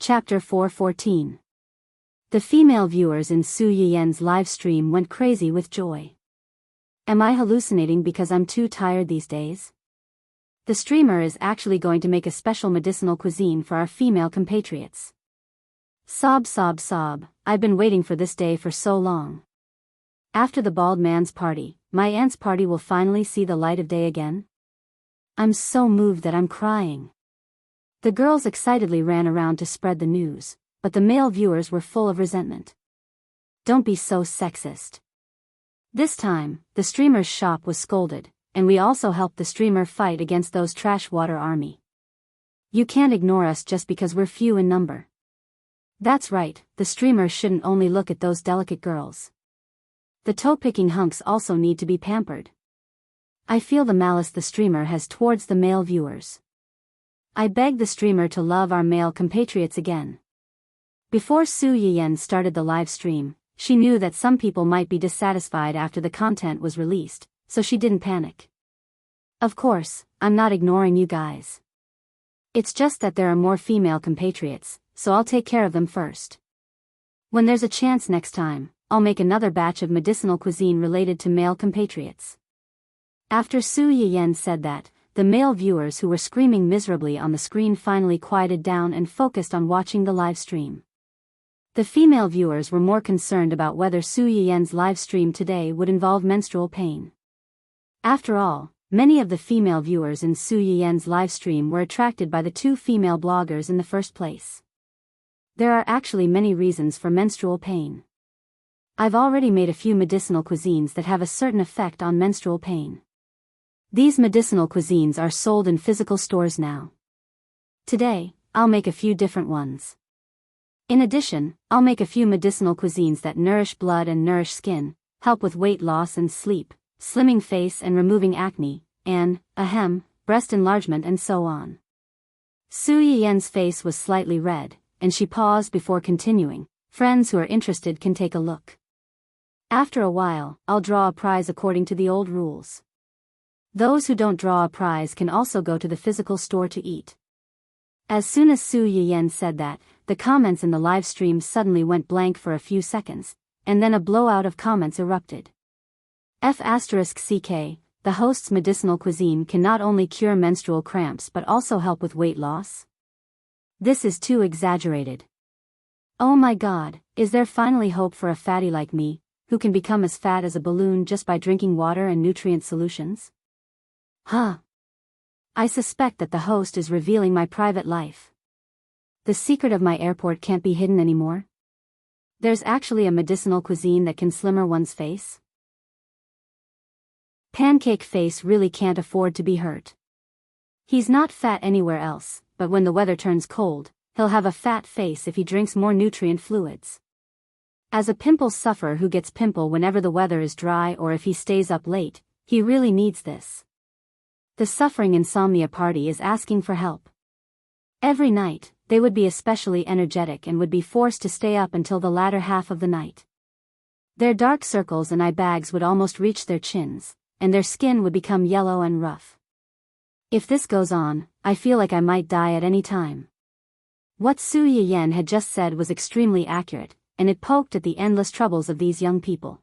Chapter 4:14. The female viewers in Su Yiyen's live stream went crazy with joy. Am I hallucinating because I'm too tired these days? The streamer is actually going to make a special medicinal cuisine for our female compatriots. Sob sob sob, I've been waiting for this day for so long. After the bald man's party, my aunt's party will finally see the light of day again. I'm so moved that I'm crying. The girls excitedly ran around to spread the news, but the male viewers were full of resentment. Don't be so sexist. This time, the streamer's shop was scolded, and we also helped the streamer fight against those trash water army. You can't ignore us just because we're few in number. That's right, the streamer shouldn't only look at those delicate girls. The toe-picking hunks also need to be pampered. I feel the malice the streamer has towards the male viewers. I beg the streamer to love our male compatriots again. Before Su Yiyen started the live stream, she knew that some people might be dissatisfied after the content was released, so she didn't panic. Of course, I'm not ignoring you guys. It's just that there are more female compatriots, so I'll take care of them first. When there's a chance next time, I'll make another batch of medicinal cuisine related to male compatriots. After Su Yiyen said that, the male viewers who were screaming miserably on the screen finally quieted down and focused on watching the live stream. The female viewers were more concerned about whether Su Yiyen's live stream today would involve menstrual pain. After all, many of the female viewers in Su Yiyen's live stream were attracted by the two female bloggers in the first place. There are actually many reasons for menstrual pain. I've already made a few medicinal cuisines that have a certain effect on menstrual pain. These medicinal cuisines are sold in physical stores now. Today, I'll make a few different ones. In addition, I'll make a few medicinal cuisines that nourish blood and nourish skin, help with weight loss and sleep, slimming face and removing acne, and, breast enlargement and so on. Su Yiyen's face was slightly red, and she paused before continuing. Friends who are interested can take a look. After a while, I'll draw a prize according to the old rules. Those who don't draw a prize can also go to the physical store to eat. As soon as Su Yiyen said that, the comments in the live stream suddenly went blank for a few seconds, and then a blowout of comments erupted. F***CK, the host's medicinal cuisine can not only cure menstrual cramps but also help with weight loss? This is too exaggerated. Oh my god, is there finally hope for a fatty like me, who can become as fat as a balloon just by drinking water and nutrient solutions? I suspect that the host is revealing my private life. The secret of my airport can't be hidden anymore. There's actually a medicinal cuisine that can slimmer one's face. Pancake Face really can't afford to be hurt. He's not fat anywhere else, but when the weather turns cold, he'll have a fat face if he drinks more nutrient fluids. As a pimple sufferer who gets pimple whenever the weather is dry or if he stays up late, he really needs this. The suffering insomnia party is asking for help. Every night, they would be especially energetic and would be forced to stay up until the latter half of the night. Their dark circles and eye bags would almost reach their chins, and their skin would become yellow and rough. If this goes on, I feel like I might die at any time. What Su Yiyen had just said was extremely accurate, and it poked at the endless troubles of these young people.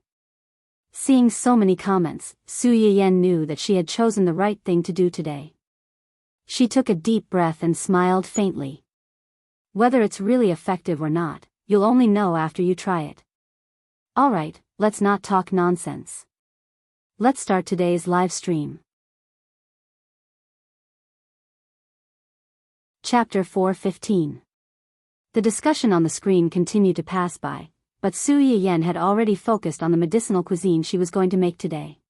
Seeing so many comments, Su Yiyen knew that she had chosen the right thing to do today. She took a deep breath and smiled faintly. Whether it's really effective or not, you'll only know after you try it. Alright, let's not talk nonsense. Let's start today's live stream. Chapter 4:15. The discussion on the screen continued to pass by, but Su Yiyen had already focused on the medicinal cuisine she was going to make today.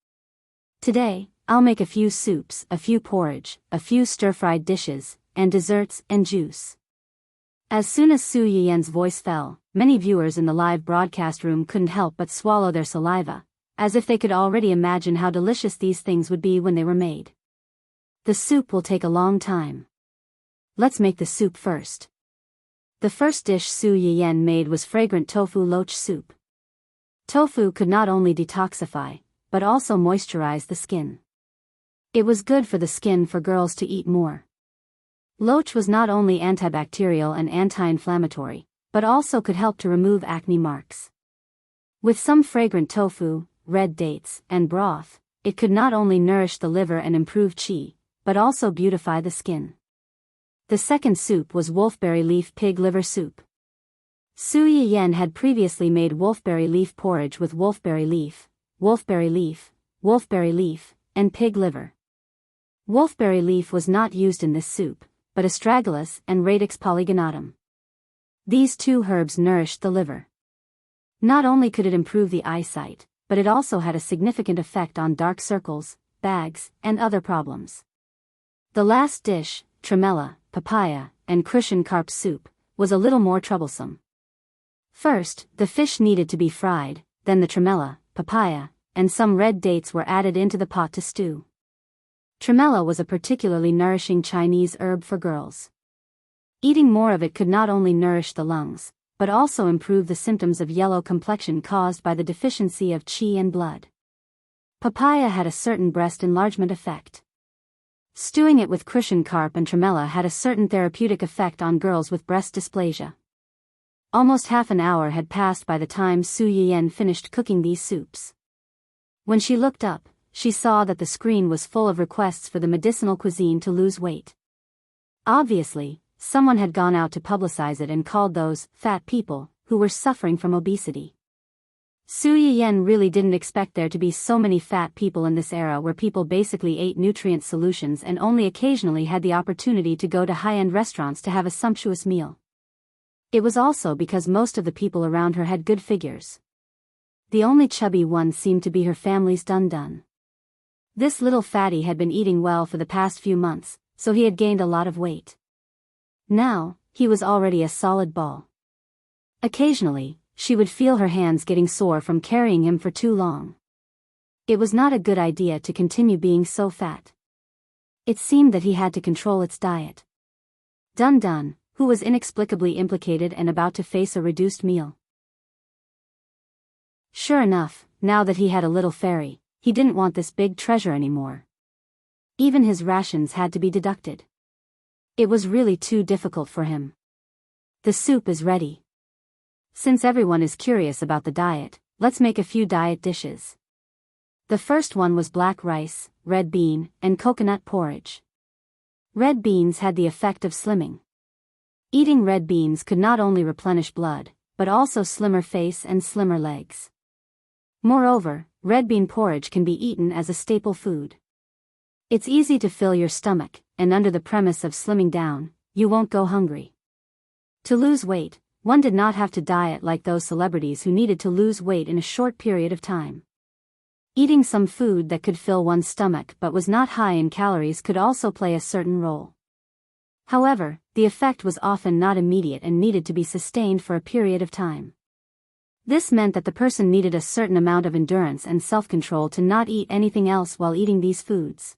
Today, I'll make a few soups, a few porridge, a few stir-fried dishes, and desserts and juice. As soon as Su Yiyen's voice fell, many viewers in the live broadcast room couldn't help but swallow their saliva, as if they could already imagine how delicious these things would be when they were made. The soup will take a long time. Let's make the soup first. The first dish Su Yiyen made was fragrant tofu loach soup. Tofu could not only detoxify, but also moisturize the skin. It was good for the skin for girls to eat more. Loach was not only antibacterial and anti-inflammatory, but also could help to remove acne marks. With some fragrant tofu, red dates, and broth, it could not only nourish the liver and improve qi, but also beautify the skin. The second soup was wolfberry leaf pig liver soup. Su Yiyen had previously made wolfberry leaf porridge with wolfberry leaf, and pig liver. Wolfberry leaf was not used in this soup, but astragalus and radix polygonatum. These two herbs nourished the liver. Not only could it improve the eyesight, but it also had a significant effect on dark circles, bags, and other problems. The last dish, tremella, papaya, and cushion carp soup, was a little more troublesome. First, the fish needed to be fried, then the tremella, papaya, and some red dates were added into the pot to stew. Tremella was a particularly nourishing Chinese herb for girls. Eating more of it could not only nourish the lungs, but also improve the symptoms of yellow complexion caused by the deficiency of qi and blood. Papaya had a certain breast enlargement effect. Stewing it with cushion carp and tremella had a certain therapeutic effect on girls with breast dysplasia. Almost half an hour had passed by the time Su Yiyen finished cooking these soups. When she looked up, she saw that the screen was full of requests for the medicinal cuisine to lose weight. Obviously, someone had gone out to publicize it and called those fat people who were suffering from obesity. Su Yiyen really didn't expect there to be so many fat people in this era where people basically ate nutrient solutions and only occasionally had the opportunity to go to high-end restaurants to have a sumptuous meal. It was also because most of the people around her had good figures. The only chubby one seemed to be her family's dun-dun. This little fatty had been eating well for the past few months, so he had gained a lot of weight. Now, he was already a solid ball. Occasionally, she would feel her hands getting sore from carrying him for too long. It was not a good idea to continue being so fat. It seemed that he had to control its diet. Dun Dun, who was inexplicably implicated and about to face a reduced meal. Sure enough, now that he had a little fairy, he didn't want this big treasure anymore. Even his rations had to be deducted. It was really too difficult for him. The soup is ready. Since everyone is curious about the diet, let's make a few diet dishes. The first one was black rice, red bean, and coconut porridge. Red beans had the effect of slimming. Eating red beans could not only replenish blood, but also slimmer face and slimmer legs. Moreover, red bean porridge can be eaten as a staple food. It's easy to fill your stomach, and under the premise of slimming down, you won't go hungry. To lose weight, one did not have to diet like those celebrities who needed to lose weight in a short period of time. Eating some food that could fill one's stomach but was not high in calories could also play a certain role. However, the effect was often not immediate and needed to be sustained for a period of time. This meant that the person needed a certain amount of endurance and self-control to not eat anything else while eating these foods.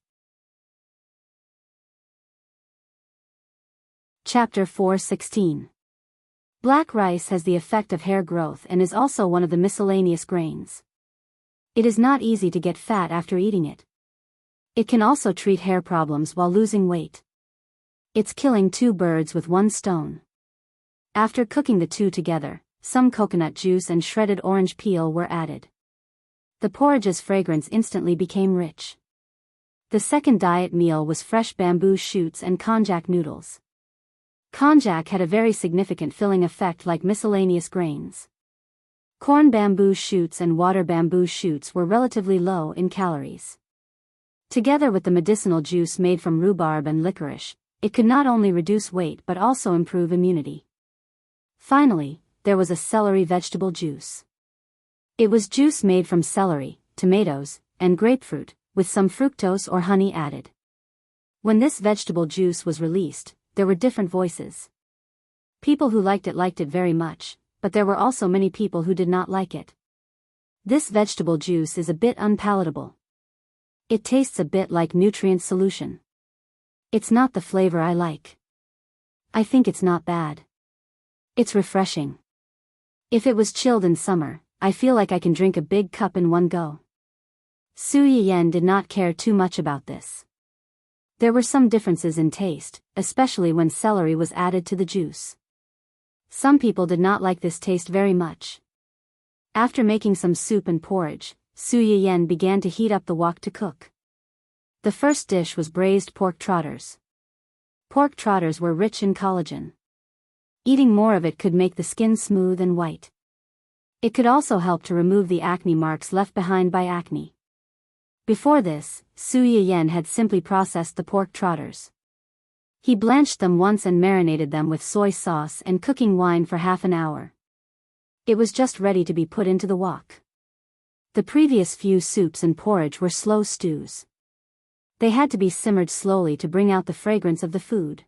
Chapter 4:16. Black rice has the effect of hair growth and is also one of the miscellaneous grains. It is not easy to get fat after eating it. It can also treat hair problems while losing weight. It's killing two birds with one stone. After cooking the two together, some coconut juice and shredded orange peel were added. The porridge's fragrance instantly became rich. The second diet meal was fresh bamboo shoots and konjac noodles. Konjac had a very significant filling effect like miscellaneous grains. Corn bamboo shoots and water bamboo shoots were relatively low in calories. Together with the medicinal juice made from rhubarb and licorice, it could not only reduce weight but also improve immunity. Finally, there was a celery vegetable juice. It was juice made from celery, tomatoes, and grapefruit, with some fructose or honey added. When this vegetable juice was released, there were different voices. People who liked it very much, but there were also many people who did not like it. This vegetable juice is a bit unpalatable. It tastes a bit like nutrient solution. It's not the flavor I like. I think it's not bad. It's refreshing. If it was chilled in summer, I feel like I can drink a big cup in one go. Su Yiyen did not care too much about this. There were some differences in taste, especially when celery was added to the juice. Some people did not like this taste very much. After making some soup and porridge, Su Yiyen began to heat up the wok to cook. The first dish was braised pork trotters. Pork trotters were rich in collagen. Eating more of it could make the skin smooth and white. It could also help to remove the acne marks left behind by acne. Before this, Su Yiyen had simply processed the pork trotters. He blanched them once and marinated them with soy sauce and cooking wine for half an hour. It was just ready to be put into the wok. The previous few soups and porridge were slow stews. They had to be simmered slowly to bring out the fragrance of the food.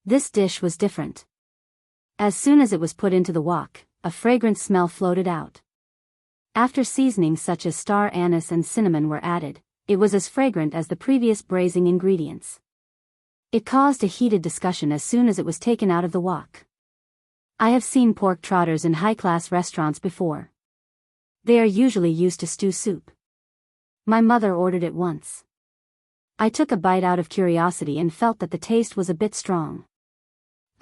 This dish was different. As soon as it was put into the wok, a fragrant smell floated out. After seasonings such as star anise and cinnamon were added, it was as fragrant as the previous braising ingredients. It caused a heated discussion as soon as it was taken out of the wok. I have seen pork trotters in high-class restaurants before. They are usually used to stew soup. My mother ordered it once. I took a bite out of curiosity and felt that the taste was a bit strong.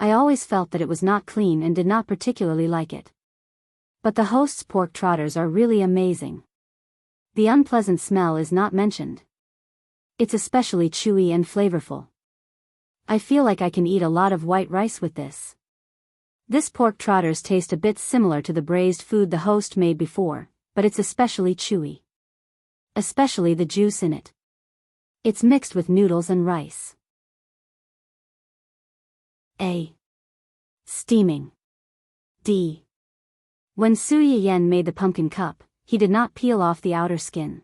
I always felt that it was not clean and did not particularly like it. But the host's pork trotters are really amazing. The unpleasant smell is not mentioned. It's especially chewy and flavorful. I feel like I can eat a lot of white rice with this. This pork trotters taste a bit similar to the braised food the host made before, but it's especially chewy. Especially the juice in it. It's mixed with noodles and rice. A. Steaming. D. When Su Yiyen made the pumpkin cup, he did not peel off the outer skin.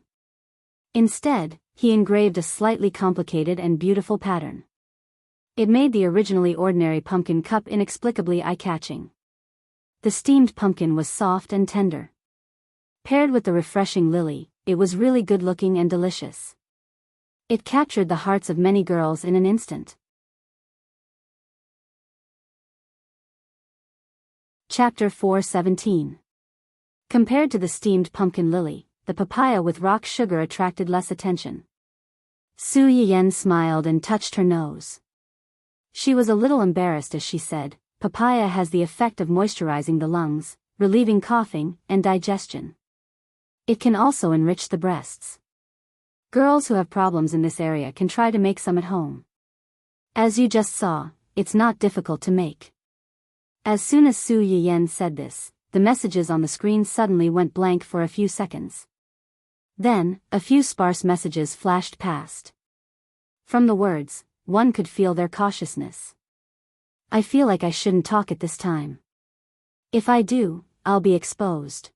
Instead, he engraved a slightly complicated and beautiful pattern. It made the originally ordinary pumpkin cup inexplicably eye-catching. The steamed pumpkin was soft and tender. Paired with the refreshing lily, it was really good-looking and delicious. It captured the hearts of many girls in an instant. Chapter 4:17. Compared to the steamed pumpkin lily, the papaya with rock sugar attracted less attention. Su Yiyen smiled and touched her nose. She was a little embarrassed as she said, "Papaya has the effect of moisturizing the lungs, relieving coughing and digestion. It can also enrich the breasts. Girls who have problems in this area can try to make some at home. As you just saw, it's not difficult to make." As soon as Su Yiyen said this, the messages on the screen suddenly went blank for a few seconds. Then, a few sparse messages flashed past. From the words, one could feel their cautiousness. "I feel like I shouldn't talk at this time. If I do, I'll be exposed.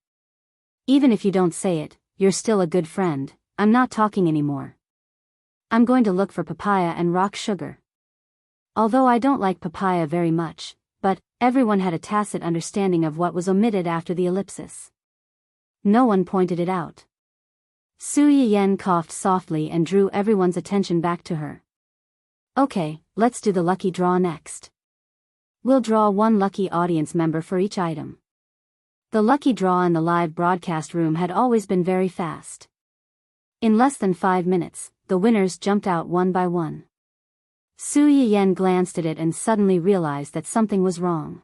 Even if you don't say it, you're still a good friend. I'm not talking anymore. I'm going to look for papaya and rock sugar." Although I don't like papaya very much, but everyone had a tacit understanding of what was omitted after the ellipsis. No one pointed it out. Su Yiyen coughed softly and drew everyone's attention back to her. "Okay, let's do the lucky draw next. We'll draw one lucky audience member for each item." The lucky draw in the live broadcast room had always been very fast. In less than 5 minutes, the winners jumped out one by one. Su Yiyen glanced at it and suddenly realized that something was wrong.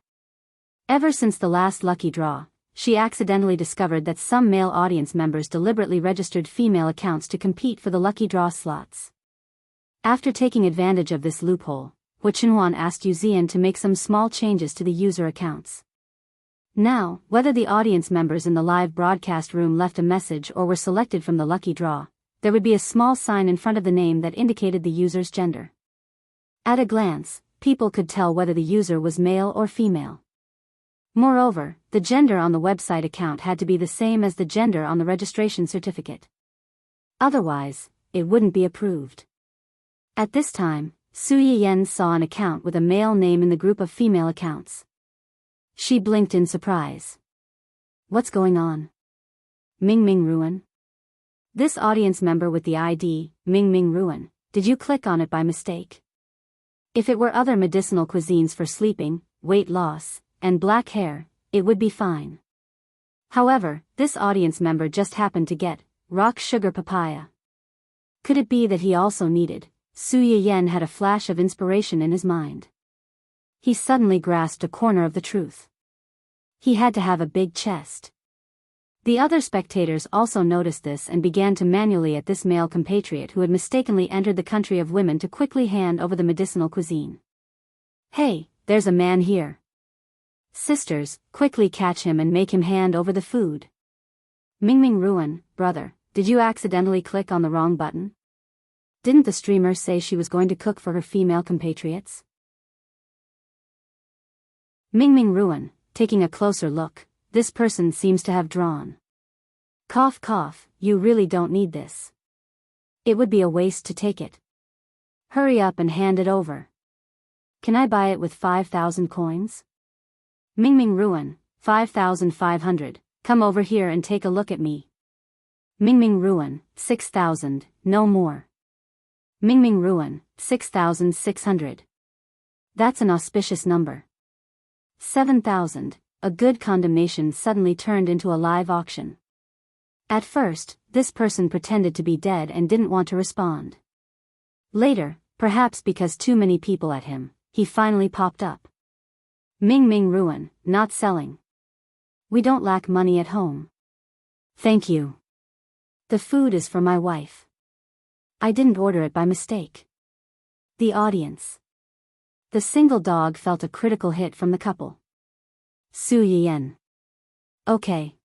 Ever since the last lucky draw, she accidentally discovered that some male audience members deliberately registered female accounts to compete for the lucky draw slots. After taking advantage of this loophole, Hu Chenhuan asked Yu Zian to make some small changes to the user accounts. Now, whether the audience members in the live broadcast room left a message or were selected from the lucky draw, there would be a small sign in front of the name that indicated the user's gender. At a glance, people could tell whether the user was male or female. Moreover, the gender on the website account had to be the same as the gender on the registration certificate. Otherwise, it wouldn't be approved. At this time, Su Yiyen saw an account with a male name in the group of female accounts. She blinked in surprise. "What's going on? Ming Ming Ruin? This audience member with the ID, Ming Ming Ruin, did you click on it by mistake? If it were other medicinal cuisines for sleeping, weight loss, and black hair, it would be fine. However, this audience member just happened to get rock sugar papaya. Could it be that he also needed Su Yiyan had a flash of inspiration in his mind. He suddenly grasped a corner of the truth. He had to have a big chest. The other spectators also noticed this and began to manually at this male compatriot who had mistakenly entered the country of women to quickly hand over the medicinal cuisine. "Hey, there's a man here. Sisters, quickly catch him and make him hand over the food." Mingming Ruan, brother, did you accidentally click on the wrong button? Didn't the streamer say she was going to cook for her female compatriots? Mingming Ruan, taking a closer look, this person seems to have drawn. Cough cough, you really don't need this. It would be a waste to take it. Hurry up and hand it over. Can I buy it with 5,000 coins? Mingming Ruan, 5,500, come over here and take a look at me. Mingming Ruan, 6,000, no more. Mingming Ruan, 6,600. That's an auspicious number. 7,000, a good condemnation suddenly turned into a live auction. At first, this person pretended to be dead and didn't want to respond. Later, perhaps because too many people at him, he finally popped up. Mingming Ruan, not selling. We don't lack money at home. Thank you. The food is for my wife. I didn't order it by mistake. The audience. The single dog felt a critical hit from the couple. Su Yiyan. Okay.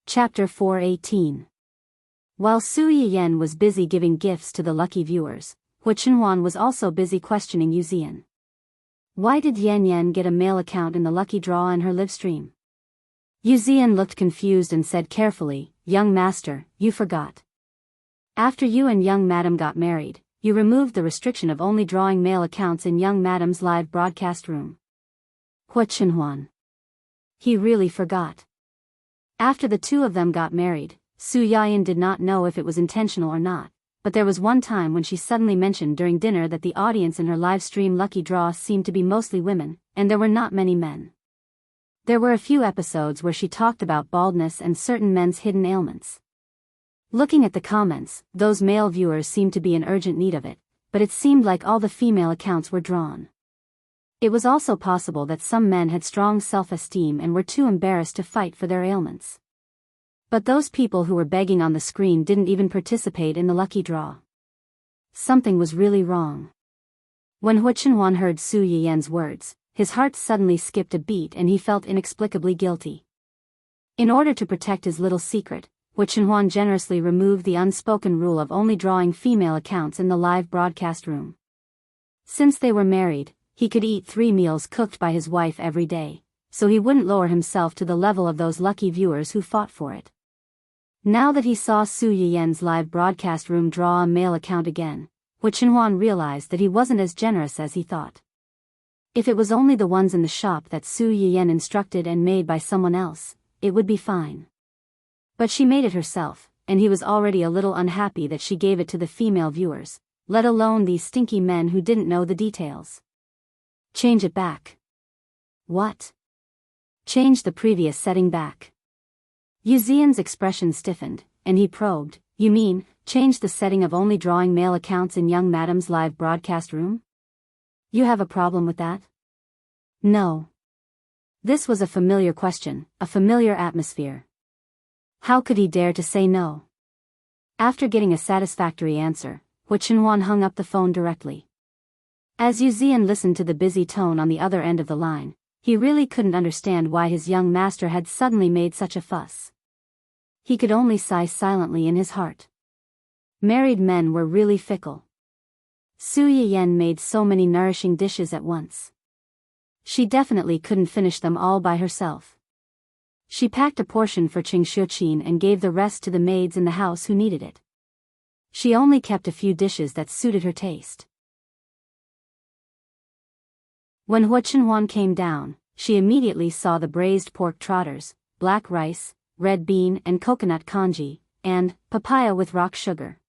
Chapter 418. While Su Yiyan was busy giving gifts to the lucky viewers, Hu Chenhuan was also busy questioning Yu Zian. Why did Yan Yan get a male account in the lucky draw in her live stream? Yu Zian looked confused and said carefully, "Young master, you forgot. After you and young madam got married, you removed the restriction of only drawing male accounts in young madam's live broadcast room." Hu Chenhuan. He really forgot. After the two of them got married, Su Yayan did not know if it was intentional or not, but there was one time when she suddenly mentioned during dinner that the audience in her live stream lucky draw seemed to be mostly women, and there were not many men. There were a few episodes where she talked about baldness and certain men's hidden ailments. Looking at the comments, those male viewers seemed to be in urgent need of it, but it seemed like all the female accounts were drawn. It was also possible that some men had strong self-esteem and were too embarrassed to fight for their ailments. But those people who were begging on the screen didn't even participate in the lucky draw. Something was really wrong. When Hu Chenhuan heard Su Yiyan's words, his heart suddenly skipped a beat and he felt inexplicably guilty. In order to protect his little secret, Hu Chenhuan generously removed the unspoken rule of only drawing female accounts in the live broadcast room. Since they were married, he could eat 3 meals cooked by his wife every day, so he wouldn't lower himself to the level of those lucky viewers who fought for it. Now that he saw Su Yiyan's live broadcast room draw a male account again, Hu Chenhuan realized that he wasn't as generous as he thought. If it was only the ones in the shop that Su Yiyan instructed and made by someone else, it would be fine. But she made it herself, and he was already a little unhappy that she gave it to the female viewers, let alone these stinky men who didn't know the details. Change it back. What? Change the previous setting back. Yu Zian's expression stiffened, and he probed, "You mean, change the setting of only drawing male accounts in young madam's live broadcast room? You have a problem with that?" No. This was a familiar question, a familiar atmosphere. How could he dare to say no? After getting a satisfactory answer, Hu Chenhuan hung up the phone directly. As Yu Zian listened to the busy tone on the other end of the line, he really couldn't understand why his young master had suddenly made such a fuss. He could only sigh silently in his heart. Married men were really fickle. Su Yiyan made so many nourishing dishes at once. She definitely couldn't finish them all by herself. She packed a portion for Qing Xiuqin and gave the rest to the maids in the house who needed it. She only kept a few dishes that suited her taste. When Hu Chenhuan came down, she immediately saw the braised pork trotters, black rice, red bean and coconut congee, and papaya with rock sugar.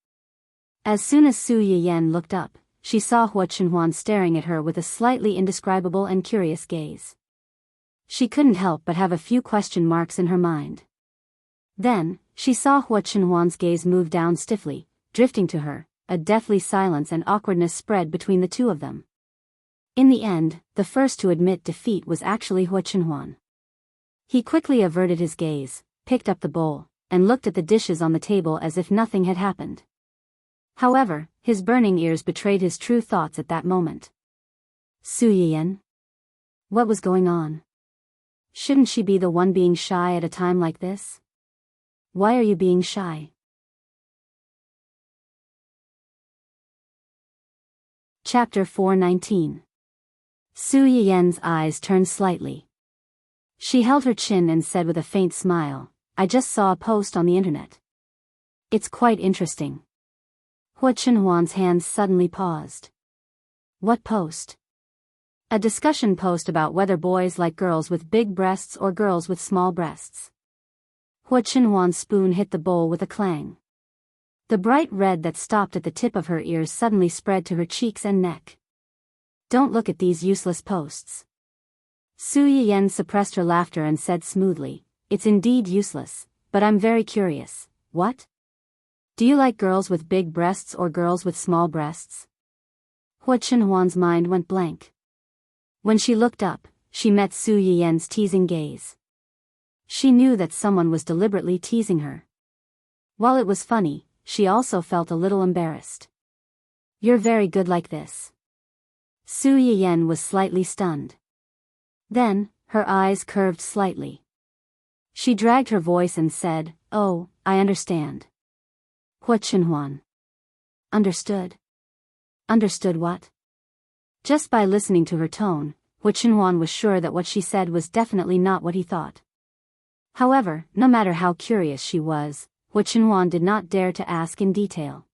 As soon as Su Yiyan looked up, she saw Hu Chenhuan staring at her with a slightly indescribable and curious gaze. She couldn't help but have a few question marks in her mind. Then, she saw Hua Chenhuan's gaze move down stiffly, drifting to her. A deathly silence and awkwardness spread between the two of them. In the end, the first to admit defeat was actually Hua Chenhuan. He quickly averted his gaze, picked up the bowl, and looked at the dishes on the table as if nothing had happened. However, his burning ears betrayed his true thoughts at that moment. Su Yiyan? What was going on? Shouldn't she be the one being shy at a time like this? Why are you being shy? Chapter 419. Su Yiyan's eyes turned slightly. She held her chin and said with a faint smile, I just saw a post on the internet. It's quite interesting. Hua Chenhuan's hands suddenly paused. What post? A discussion post about whether boys like girls with big breasts or girls with small breasts. Hua Chenhuan's spoon hit the bowl with a clang. The bright red that stopped at the tip of her ears suddenly spread to her cheeks and neck. Don't look at these useless posts. Su Yiyan suppressed her laughter and said smoothly, it's indeed useless, but I'm very curious. What? Do you like girls with big breasts or girls with small breasts? Hua Chenhuan's mind went blank. When she looked up, she met Su Yiyan's teasing gaze. She knew that someone was deliberately teasing her. While it was funny, she also felt a little embarrassed. You're very good like this. Su Yiyan was slightly stunned. Then, her eyes curved slightly. She dragged her voice and said, oh, I understand. Hua Chenhuan. Understood? Understood what? Just by listening to her tone, Hua Chenhuan was sure that what she said was definitely not what he thought. However, no matter how curious she was, Hua Chenhuan did not dare to ask in detail.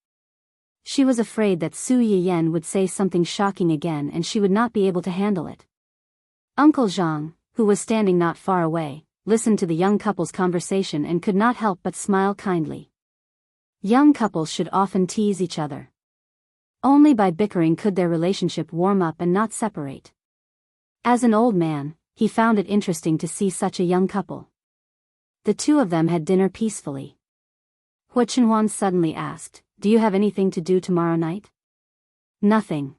She was afraid that Su Yiyan would say something shocking again and she would not be able to handle it. Uncle Zhang, who was standing not far away, listened to the young couple's conversation and could not help but smile kindly. Young couples should often tease each other. Only by bickering could their relationship warm up and not separate. As an old man, he found it interesting to see such a young couple. The two of them had dinner peacefully. Hua Chenhuan suddenly asked, do you have anything to do tomorrow night? Nothing.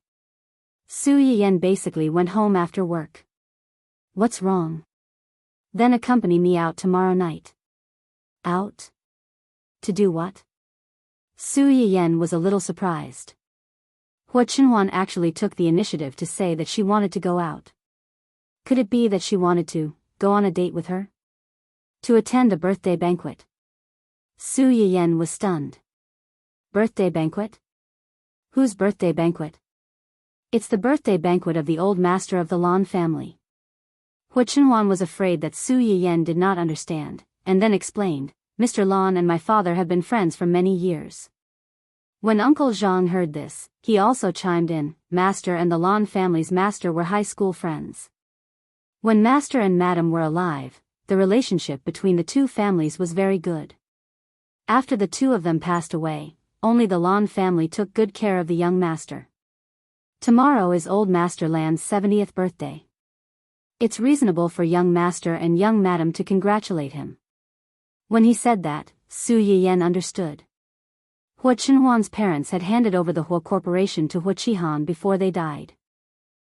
Su Yiyan basically went home after work. What's wrong? Then accompany me out tomorrow night. Out? To do what? Su Yiyan was a little surprised. Hua Chenhuan actually took the initiative to say that she wanted to go out. Could it be that she wanted to go on a date with her? To attend a birthday banquet? Su Yiyan was stunned. Birthday banquet? Whose birthday banquet? It's the birthday banquet of the old master of the Lan family. Hua Chenhuan was afraid that Su Yiyan did not understand, and then explained, Mr. Lan and my father have been friends for many years. When Uncle Zhang heard this, he also chimed in, Master and the Lan family's master were high school friends. When Master and Madam were alive, the relationship between the two families was very good. After the two of them passed away, only the Lan family took good care of the young master. Tomorrow is old Master Lan's 70th birthday. It's reasonable for young master and young madam to congratulate him. When he said that, Su Yiyan understood. Hua Chenhuan's parents had handed over the Hua Corporation to Hua Qihan before they died.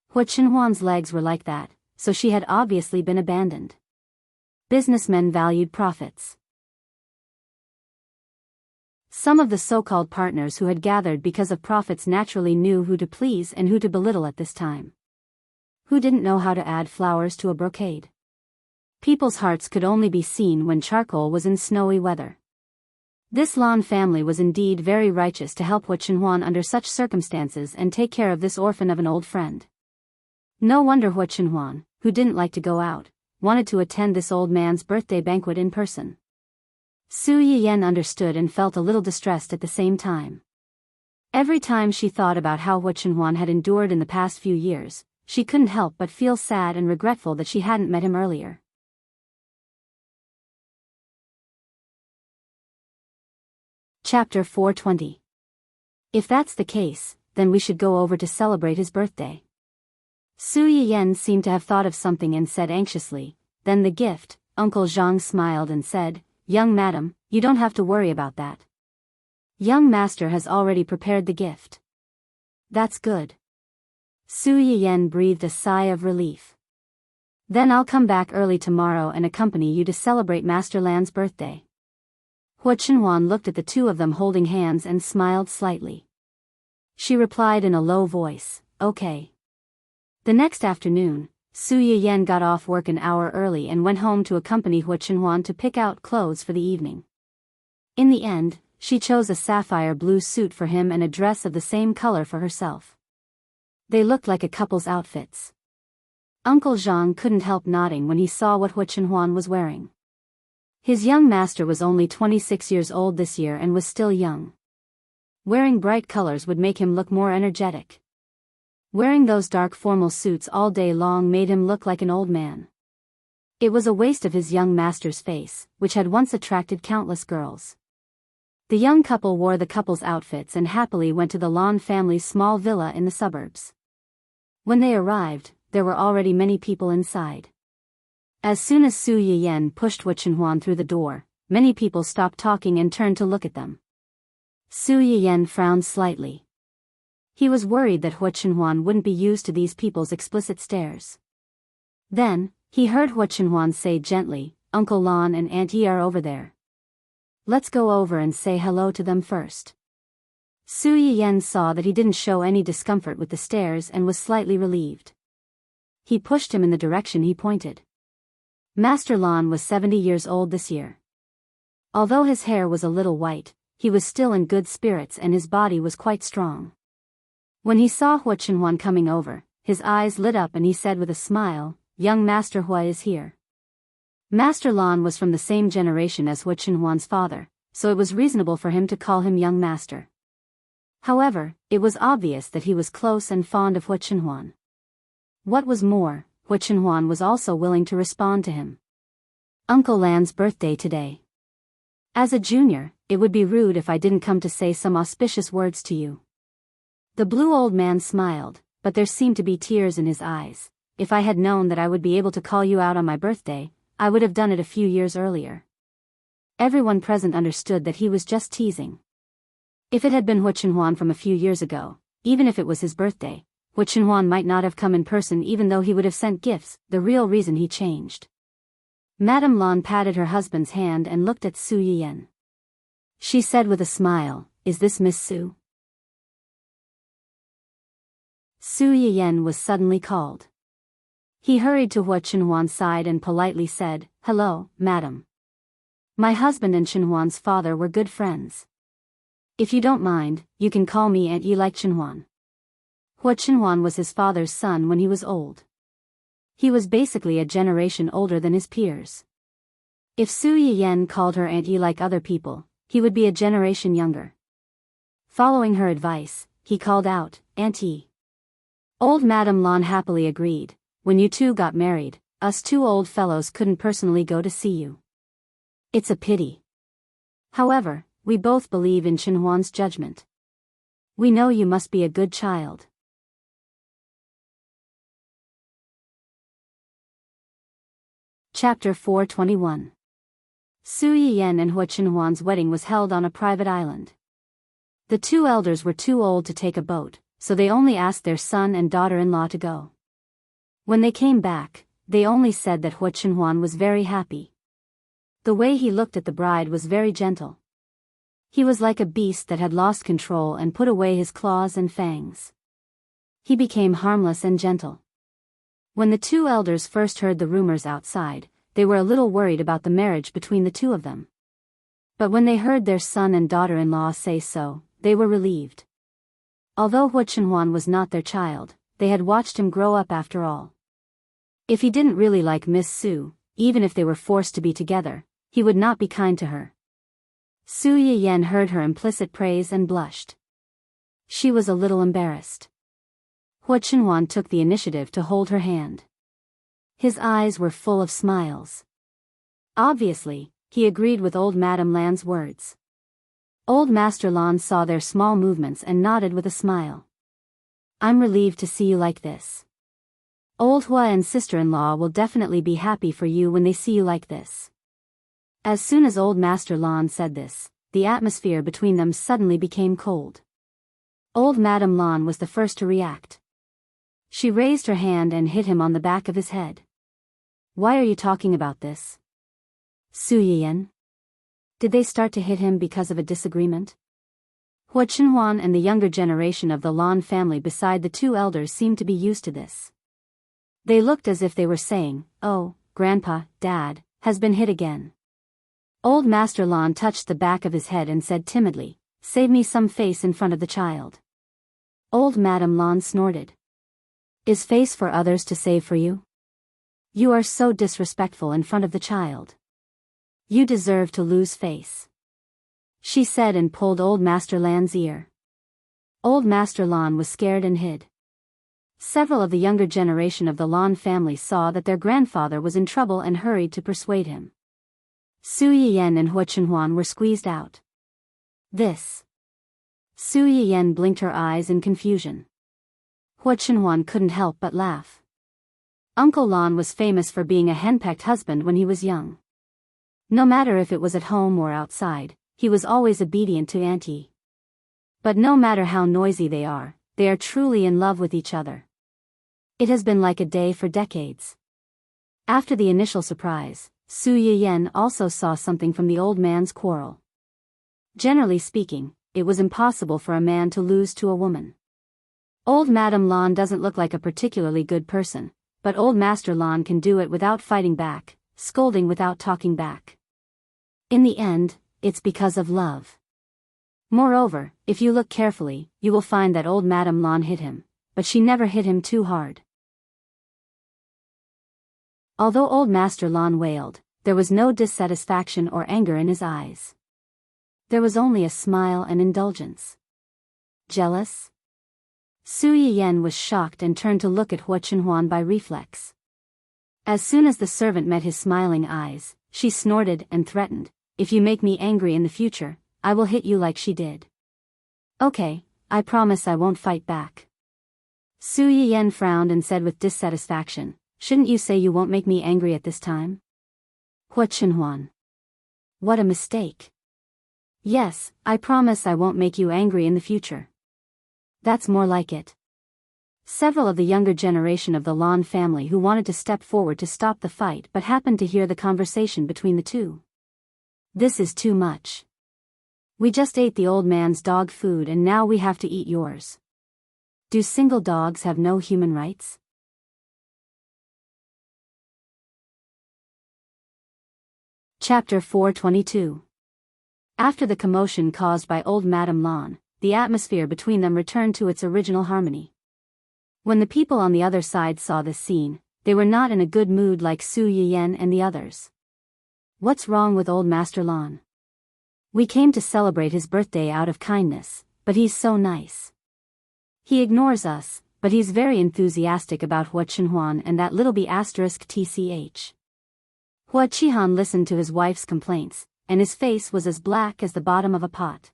Hua Chenhuan's legs were like that, so she had obviously been abandoned. Businessmen valued profits. Some of the so-called partners who had gathered because of profits naturally knew who to please and who to belittle at this time. Who didn't know how to add flowers to a brocade? People's hearts could only be seen when charcoal was in snowy weather. This Lan family was indeed very righteous to help Hua Chenhuan under such circumstances and take care of this orphan of an old friend. No wonder Hua Chenhuan, who didn't like to go out, wanted to attend this old man's birthday banquet in person. Su Yiyan understood and felt a little distressed at the same time. Every time she thought about how Hua Chenhuan had endured in the past few years, she couldn't help but feel sad and regretful that she hadn't met him earlier. Chapter 420. If that's the case, then we should go over to celebrate his birthday. Su Yiyan seemed to have thought of something and said anxiously, then the gift. Uncle Zhang smiled and said, "Young madam, you don't have to worry about that. Young master has already prepared the gift." "That's good." Su Yiyen breathed a sigh of relief. "Then I'll come back early tomorrow and accompany you to celebrate Master Lan's birthday." Hua Chenhuan looked at the two of them holding hands and smiled slightly. She replied in a low voice, "Okay." The next afternoon, Su Yiyen got off work an hour early and went home to accompany Hua Chenhuan to pick out clothes for the evening. In the end, she chose a sapphire blue suit for him and a dress of the same color for herself. They looked like a couple's outfits. Uncle Zhang couldn't help nodding when he saw what Hua Chenhuan was wearing. His young master was only 26 years old this year and was still young. Wearing bright colors would make him look more energetic. Wearing those dark formal suits all day long made him look like an old man. It was a waste of his young master's face, which had once attracted countless girls. The young couple wore the couple's outfits and happily went to the Lan family's small villa in the suburbs. When they arrived, there were already many people inside. As soon as Su Yiyen pushed Hua Chenhuan through the door, many people stopped talking and turned to look at them. Su Yiyen frowned slightly. He was worried that Hua Chenhuan wouldn't be used to these people's explicit stares. Then, he heard Hua Chenhuan say gently, "Uncle Lan and Aunt Yi are over there. Let's go over and say hello to them first." Su Yiyen saw that he didn't show any discomfort with the stares and was slightly relieved. He pushed him in the direction he pointed. Master Lan was 70 years old this year. Although his hair was a little white, he was still in good spirits and his body was quite strong. When he saw Hua Chenhuan coming over, his eyes lit up and he said with a smile, "Young Master Hua is here." Master Lan was from the same generation as Hua Chenhuan's father, so it was reasonable for him to call him young master. However, it was obvious that he was close and fond of Hua Chenhuan. What was more, Hua Chenhuan was also willing to respond to him. "Uncle Lan's birthday today. As a junior, it would be rude if I didn't come to say some auspicious words to you." The blue old man smiled, but there seemed to be tears in his eyes. "If I had known that I would be able to call you out on my birthday, I would have done it a few years earlier." Everyone present understood that he was just teasing. If it had been Hua Chenhuan from a few years ago, even if it was his birthday, Hua Chenhuan might not have come in person even though he would have sent gifts, the real reason he changed. Madame Lan patted her husband's hand and looked at Su Yiyen. She said with a smile, "Is this Miss Su?" Su Yiyen was suddenly called. He hurried to Hua Chenhuan's side and politely said, "Hello, madam. My husband and Chenhuan's father were good friends. If you don't mind, you can call me Aunt Yi like Chenhuan." Hua Chenhuan was his father's son when he was old. He was basically a generation older than his peers. If Su Yiyen called her Aunt Yi like other people, he would be a generation younger. Following her advice, he called out, "Aunt Yi." Old Madame Lan happily agreed. "When you two got married, us two old fellows couldn't personally go to see you. It's a pity. However, we both believe in Chenhuan's judgment. We know you must be a good child." Chapter 421. Su Yiyen and Hua Chenhuan's wedding was held on a private island. The two elders were too old to take a boat, so they only asked their son and daughter-in-law to go. When they came back, they only said that Hua Chenhuan was very happy. The way he looked at the bride was very gentle. He was like a beast that had lost control and put away his claws and fangs. He became harmless and gentle. When the two elders first heard the rumors outside, they were a little worried about the marriage between the two of them. But when they heard their son and daughter-in-law say so, they were relieved. Although Hua Chenhuan was not their child, they had watched him grow up after all. If he didn't really like Miss Su, even if they were forced to be together, he would not be kind to her. Su Yiyen heard her implicit praise and blushed. She was a little embarrassed. Hua Chenhuan took the initiative to hold her hand. His eyes were full of smiles. Obviously, he agreed with old Madame Lan's words. Old Master Lan saw their small movements and nodded with a smile. "I'm relieved to see you like this. Old Hua and sister-in-law will definitely be happy for you when they see you like this." As soon as old Master Lan said this, the atmosphere between them suddenly became cold. Old Madame Lan was the first to react. She raised her hand and hit him on the back of his head. Why are you talking about this? Su Yiyan? Did they start to hit him because of a disagreement? Hua Chenhuan and the younger generation of the Lan family beside the two elders seemed to be used to this. They looked as if they were saying, "Oh, Grandpa, Dad, has been hit again." Old Master Lan touched the back of his head and said timidly, "Save me some face in front of the child." Old Madame Lan snorted. Is face for others to save for you? You are so disrespectful in front of the child. You deserve to lose face, she said and pulled Old Master Lan's ear. Old Master Lan was scared and hid. Several of the younger generation of the Lan family saw that their grandfather was in trouble and hurried to persuade him. Su Yiyan and Hua Chenhuan were squeezed out. This. Su Yiyan blinked her eyes in confusion. Hua Chenhuan couldn't help but laugh. Uncle Lan was famous for being a henpecked husband when he was young. No matter if it was at home or outside, he was always obedient to Auntie. But no matter how noisy they are truly in love with each other. It has been like a day for decades. After the initial surprise, Su Yiyan also saw something from the old man's quarrel. Generally speaking, it was impossible for a man to lose to a woman. Old Madame Lan doesn't look like a particularly good person, but old Master Lan can do it without fighting back, scolding without talking back. In the end, it's because of love. Moreover, if you look carefully, you will find that old Madame Lan hit him, but she never hit him too hard. Although old Master Lan wailed, there was no dissatisfaction or anger in his eyes. There was only a smile and indulgence. Jealous? Su Yiyan was shocked and turned to look at Hua Chenhuan by reflex. As soon as the servant met his smiling eyes, she snorted and threatened, "If you make me angry in the future, I will hit you like she did." "Okay, I promise I won't fight back." Su Yiyan frowned and said with dissatisfaction, "Shouldn't you say you won't make me angry at this time?" Hua Chenhuan. What a mistake. "Yes, I promise I won't make you angry in the future." That's more like it. Several of the younger generation of the Lan family who wanted to step forward to stop the fight but happened to hear the conversation between the two. This is too much. We just ate the old man's dog food and now we have to eat yours. Do single dogs have no human rights? Chapter 422. After the commotion caused by old Madame Lan, the atmosphere between them returned to its original harmony. When the people on the other side saw this scene, they were not in a good mood like Su Yiyan and the others. What's wrong with old Master Lan? We came to celebrate his birthday out of kindness, but he's so nice. He ignores us, but he's very enthusiastic about Hua Chenhuan and that little *tch. Hua Chihan listened to his wife's complaints, and his face was as black as the bottom of a pot.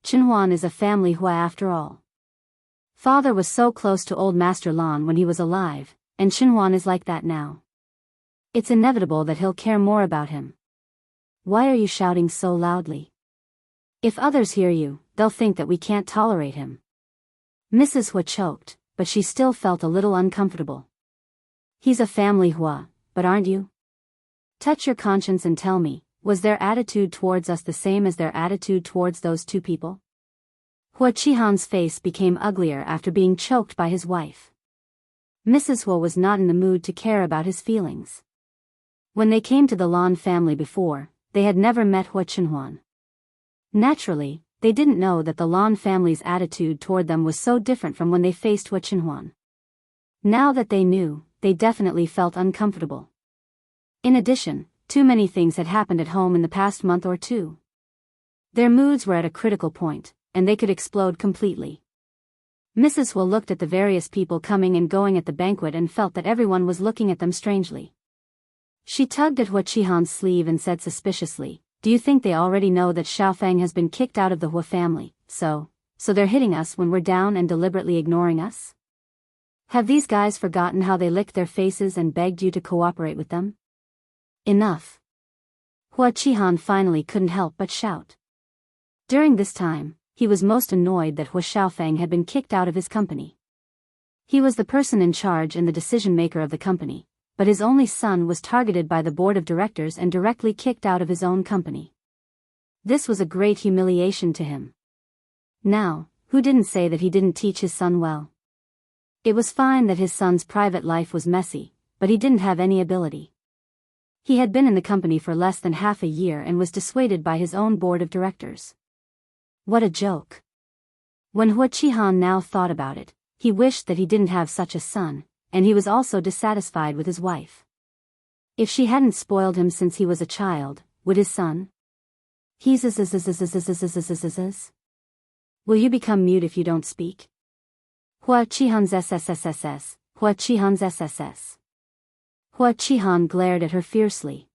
Chenhuan is a family Hua after all. Father was so close to old Master Lan when he was alive, and Chenhuan is like that now. It's inevitable that he'll care more about him. Why are you shouting so loudly? If others hear you, they'll think that we can't tolerate him. Mrs. Hua choked, but she still felt a little uncomfortable. He's a family Hua, but aren't you? Touch your conscience and tell me, was their attitude towards us the same as their attitude towards those two people? Hua Chihan's face became uglier after being choked by his wife. Mrs. Hua was not in the mood to care about his feelings. When they came to the Lan family before, they had never met Hua Chenhuan. Naturally, they didn't know that the Lan family's attitude toward them was so different from when they faced Hua Chenhuan. Now that they knew, they definitely felt uncomfortable. In addition, too many things had happened at home in the past month or two. Their moods were at a critical point, and they could explode completely. Mrs. Hua looked at the various people coming and going at the banquet and felt that everyone was looking at them strangely. She tugged at Hua Chihan's sleeve and said suspiciously, "Do you think they already know that Xiaofeng has been kicked out of the Hua family, so they're hitting us when we're down and deliberately ignoring us? Have these guys forgotten how they licked their faces and begged you to cooperate with them? Enough. Hua Qihan finally couldn't help but shout. During this time, he was most annoyed that Hua Xiaofeng had been kicked out of his company. He was the person in charge and the decision-maker of the company, but his only son was targeted by the board of directors and directly kicked out of his own company. This was a great humiliation to him. Now, who didn't say that he didn't teach his son well? It was fine that his son's private life was messy, but he didn't have any ability. He had been in the company for less than half a year and was dissuaded by his own board of directors. What a joke. When Hua Qihan now thought about it, he wished that he didn't have such a son, and he was also dissatisfied with his wife. If she hadn't spoiled him since he was a child, would his son? Will you become mute if you don't speak? Hua Qihan's SSSSS, Hua Qihan's SSS. Hua Qihan glared at her fiercely.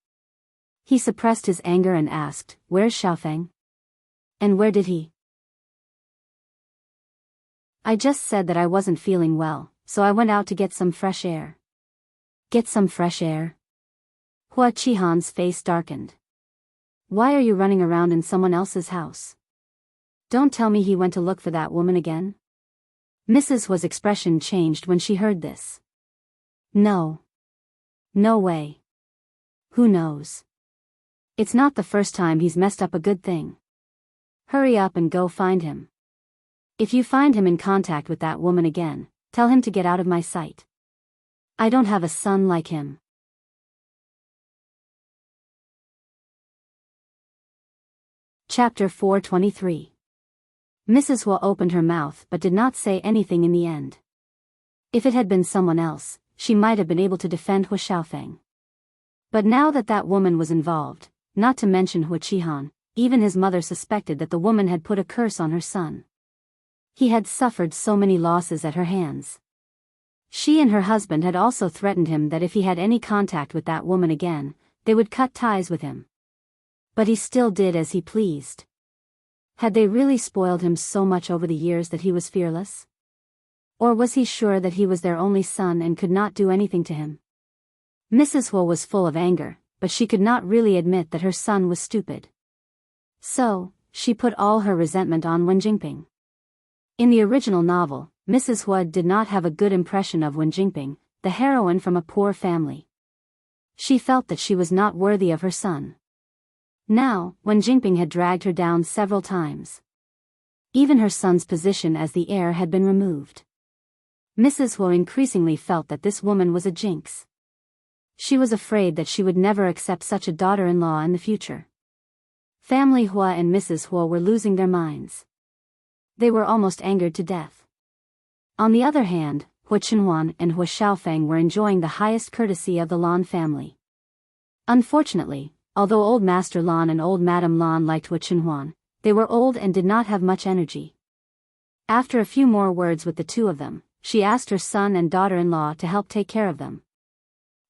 He suppressed his anger and asked, "Where's Xiaofeng? And where did he?" "I just said that I wasn't feeling well, so I went out to get some fresh air." "Get some fresh air?" Hua Qihan's face darkened. "Why are you running around in someone else's house? Don't tell me he went to look for that woman again?" Mrs. Hua's expression changed when she heard this. "No. No way. Who knows? It's not the first time he's messed up a good thing. Hurry up and go find him. If you find him in contact with that woman again, tell him to get out of my sight. I don't have a son like him." Chapter 423. Mrs. Hua opened her mouth but did not say anything in the end. If it had been someone else, she might have been able to defend Hua Xiaofeng. But now that that woman was involved, not to mention Hua Qihan, even his mother suspected that the woman had put a curse on her son. He had suffered so many losses at her hands. She and her husband had also threatened him that if he had any contact with that woman again, they would cut ties with him. But he still did as he pleased. Had they really spoiled him so much over the years that he was fearless? Or was he sure that he was their only son and could not do anything to him? Mrs. Hua was full of anger, but she could not really admit that her son was stupid. So, she put all her resentment on Wen Jingping. In the original novel, Mrs. Hua did not have a good impression of Wen Jingping, the heroine from a poor family. She felt that she was not worthy of her son. Now, Wen Jingping had dragged her down several times. Even her son's position as the heir had been removed. Mrs. Hua increasingly felt that this woman was a jinx. She was afraid that she would never accept such a daughter-in-law in the future. Family Hua and Mrs. Hua were losing their minds. They were almost angered to death. On the other hand, Hua Qinhuan and Hua Xiaofeng were enjoying the highest courtesy of the Lan family. Unfortunately, although Old Master Lan and Old Madam Lan liked Hua Qinhuan, they were old and did not have much energy. After a few more words with the two of them, she asked her son and daughter-in-law to help take care of them.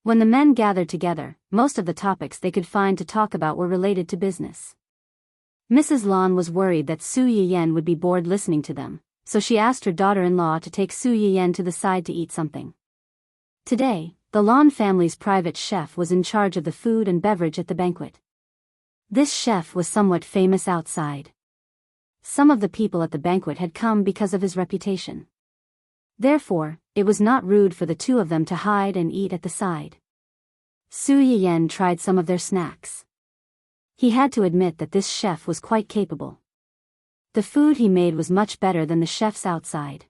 When the men gathered together, most of the topics they could find to talk about were related to business. Mrs. Lan was worried that Su Yiyan would be bored listening to them, so she asked her daughter-in-law to take Su Yiyan to the side to eat something. Today, the Lan family's private chef was in charge of the food and beverage at the banquet. This chef was somewhat famous outside. Some of the people at the banquet had come because of his reputation. Therefore, it was not rude for the two of them to hide and eat at the side. Su Yiyan tried some of their snacks. He had to admit that this chef was quite capable. The food he made was much better than the chef's outside.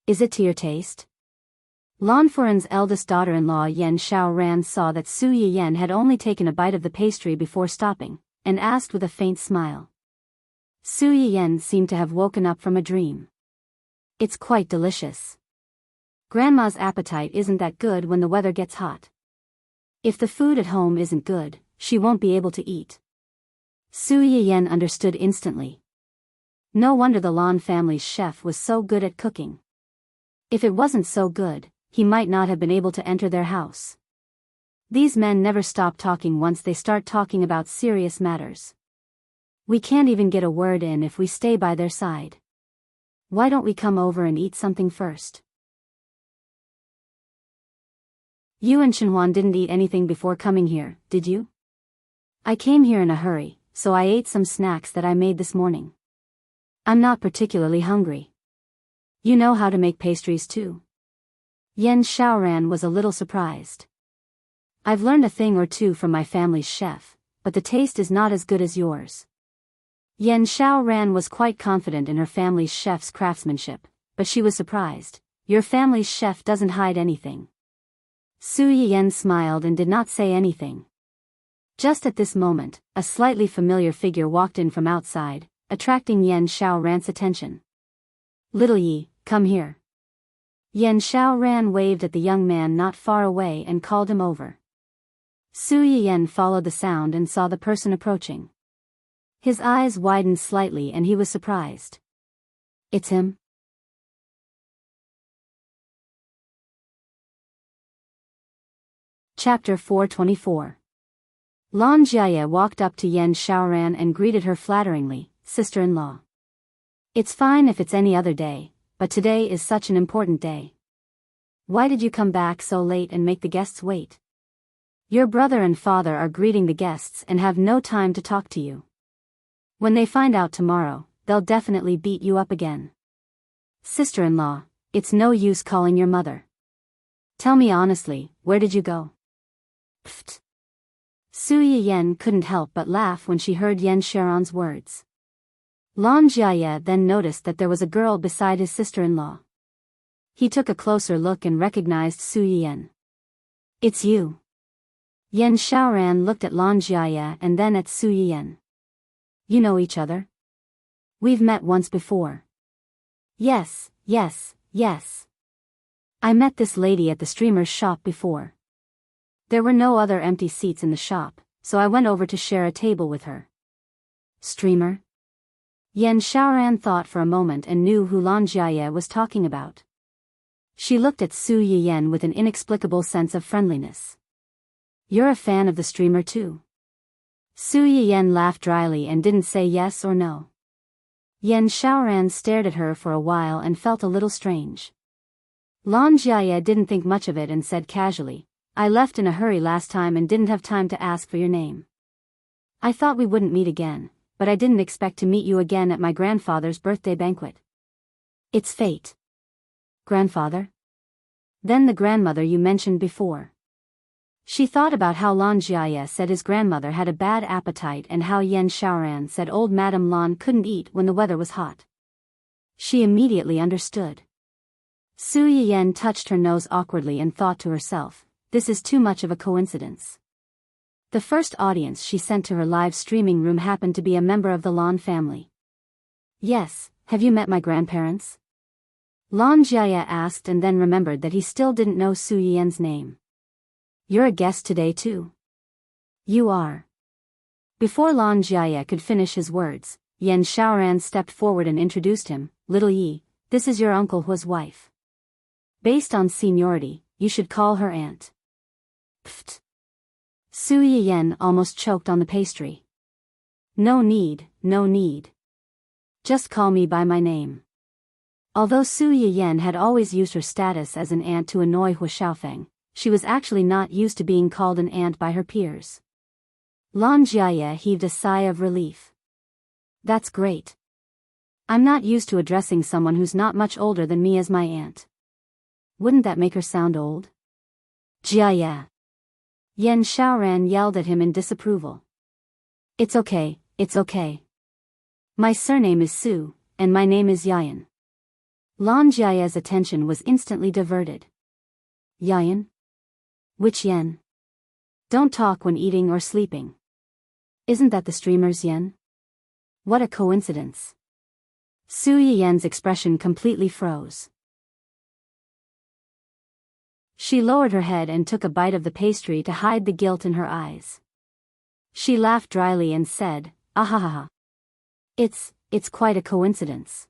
"Is it to your taste?" Lan Furen's eldest daughter-in-law Yan Xiaoran saw that Su Yiyan had only taken a bite of the pastry before stopping, and asked with a faint smile. Su Yiyan seemed to have woken up from a dream. "It's quite delicious. Grandma's appetite isn't that good when the weather gets hot. If the food at home isn't good, she won't be able to eat." Su Yiyan understood instantly. No wonder the Lan family's chef was so good at cooking. If it wasn't so good, he might not have been able to enter their house. These men never stop talking once they start talking about serious matters. We can't even get a word in if we stay by their side. Why don't we come over and eat something first? You and Qinhuan didn't eat anything before coming here, did you? I came here in a hurry, so I ate some snacks that I made this morning. I'm not particularly hungry. You know how to make pastries too? Yan Xiaoran was a little surprised. I've learned a thing or two from my family's chef, but the taste is not as good as yours. Yan Xiaoran was quite confident in her family's chef's craftsmanship, but she was surprised. Your family's chef doesn't hide anything. Su Yiyan smiled and did not say anything. Just at this moment, a slightly familiar figure walked in from outside, attracting Yan Xiaoran's attention. Little Yi, come here. Yan Xiaoran waved at the young man not far away and called him over. Su Yiyan followed the sound and saw the person approaching. His eyes widened slightly and he was surprised. It's him? Chapter 424. Lan Jiaye walked up to Yan Xiaoran and greeted her flatteringly, sister-in-law. It's fine if it's any other day, but today is such an important day. Why did you come back so late and make the guests wait? Your brother and father are greeting the guests and have no time to talk to you. When they find out tomorrow, they'll definitely beat you up again. Sister-in-law, it's no use calling your mother. Tell me honestly, where did you go? Pfft. Su Yiyan couldn't help but laugh when she heard Yan Xiaoran's words. Lan Jiaye then noticed that there was a girl beside his sister-in-law. He took a closer look and recognized Su Yiyan. It's you. Yan Xiaoran looked at Lan Jiaye and then at Su Yiyan. You know each other? We've met once before. Yes. I met this lady at the streamer's shop before. There were no other empty seats in the shop, so I went over to share a table with her. Streamer? Yan Xiaoran thought for a moment and knew who Lan Jiaye was talking about. She looked at Su Yiyan with an inexplicable sense of friendliness. You're a fan of the streamer too? Su Yiyan laughed dryly and didn't say yes or no. Yan Xiaoran stared at her for a while and felt a little strange. Lan Jiaye didn't think much of it and said casually, I left in a hurry last time and didn't have time to ask for your name. I thought we wouldn't meet again, but I didn't expect to meet you again at my grandfather's birthday banquet. It's fate. Grandfather? Then the grandmother you mentioned before. She thought about how Lan Jiaye said his grandmother had a bad appetite and how Yan Xiaoran said old Madame Lan couldn't eat when the weather was hot. She immediately understood. Su Yiyan touched her nose awkwardly and thought to herself, this is too much of a coincidence. The first audience she sent to her live streaming room happened to be a member of the Lan family. Yes, have you met my grandparents? Lan Jiaye asked and then remembered that he still didn't know Su Yiyan's name. You're a guest today too. You are. Before Lan Jiaye could finish his words, Yan Xiaoran stepped forward and introduced him, Little Yi, this is your Uncle Hua's wife. Based on seniority, you should call her aunt. Pfft. Su Yiyan almost choked on the pastry. No need. Just call me by my name. Although Su Yiyan had always used her status as an aunt to annoy Hua Xiaofeng, she was actually not used to being called an aunt by her peers. Lan Jiaye heaved a sigh of relief. That's great. I'm not used to addressing someone who's not much older than me as my aunt. Wouldn't that make her sound old? Jiaye. Yan Xiaoran yelled at him in disapproval. It's okay. My surname is Su, and my name is Yayan. Lan Jiaye's attention was instantly diverted. Yayan? Which Yan? Don't talk when eating or sleeping. Isn't that the streamer's Yan? What a coincidence. Su Yiyan's expression completely froze. She lowered her head and took a bite of the pastry to hide the guilt in her eyes. She laughed dryly and said, Ahahaha. It's quite a coincidence.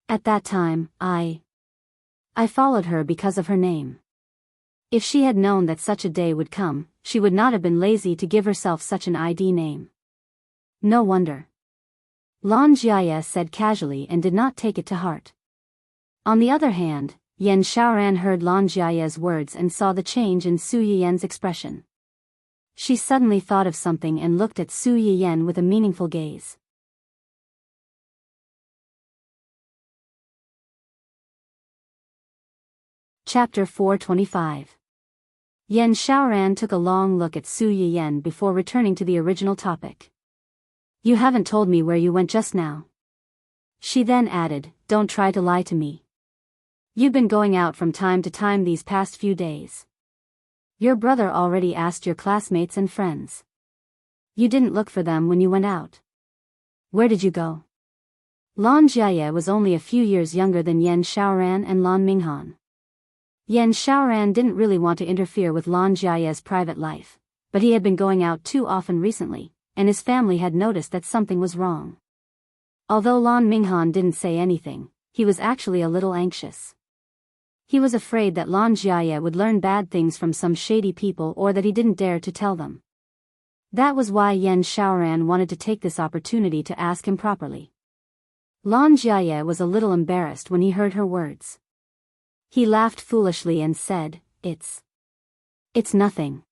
At that time, I followed her because of her name. If she had known that such a day would come, she would not have been lazy to give herself such an ID name. No wonder. Lan Jiaye said casually and did not take it to heart. On the other hand, Yan Xiaoran heard Lan Jiaye's words and saw the change in Su Yiyan's expression. She suddenly thought of something and looked at Su Yiyan with a meaningful gaze. Chapter 425. Yan Xiaoran took a long look at Su Yiyan before returning to the original topic. You haven't told me where you went just now. She then added, don't try to lie to me. You've been going out from time to time these past few days. Your brother already asked your classmates and friends. You didn't look for them when you went out. Where did you go? Lan Jiaye was only a few years younger than Yan Xiaoran and Lan Minghan. Yan Xiaoran didn't really want to interfere with Lan Jiaye's private life, but he had been going out too often recently, and his family had noticed that something was wrong. Although Lan Minghan didn't say anything, he was actually a little anxious. He was afraid that Lan Jiaye would learn bad things from some shady people or that he didn't dare to tell them. That was why Yan Xiaoran wanted to take this opportunity to ask him properly. Lan Jiaye was a little embarrassed when he heard her words. He laughed foolishly and said, It's nothing.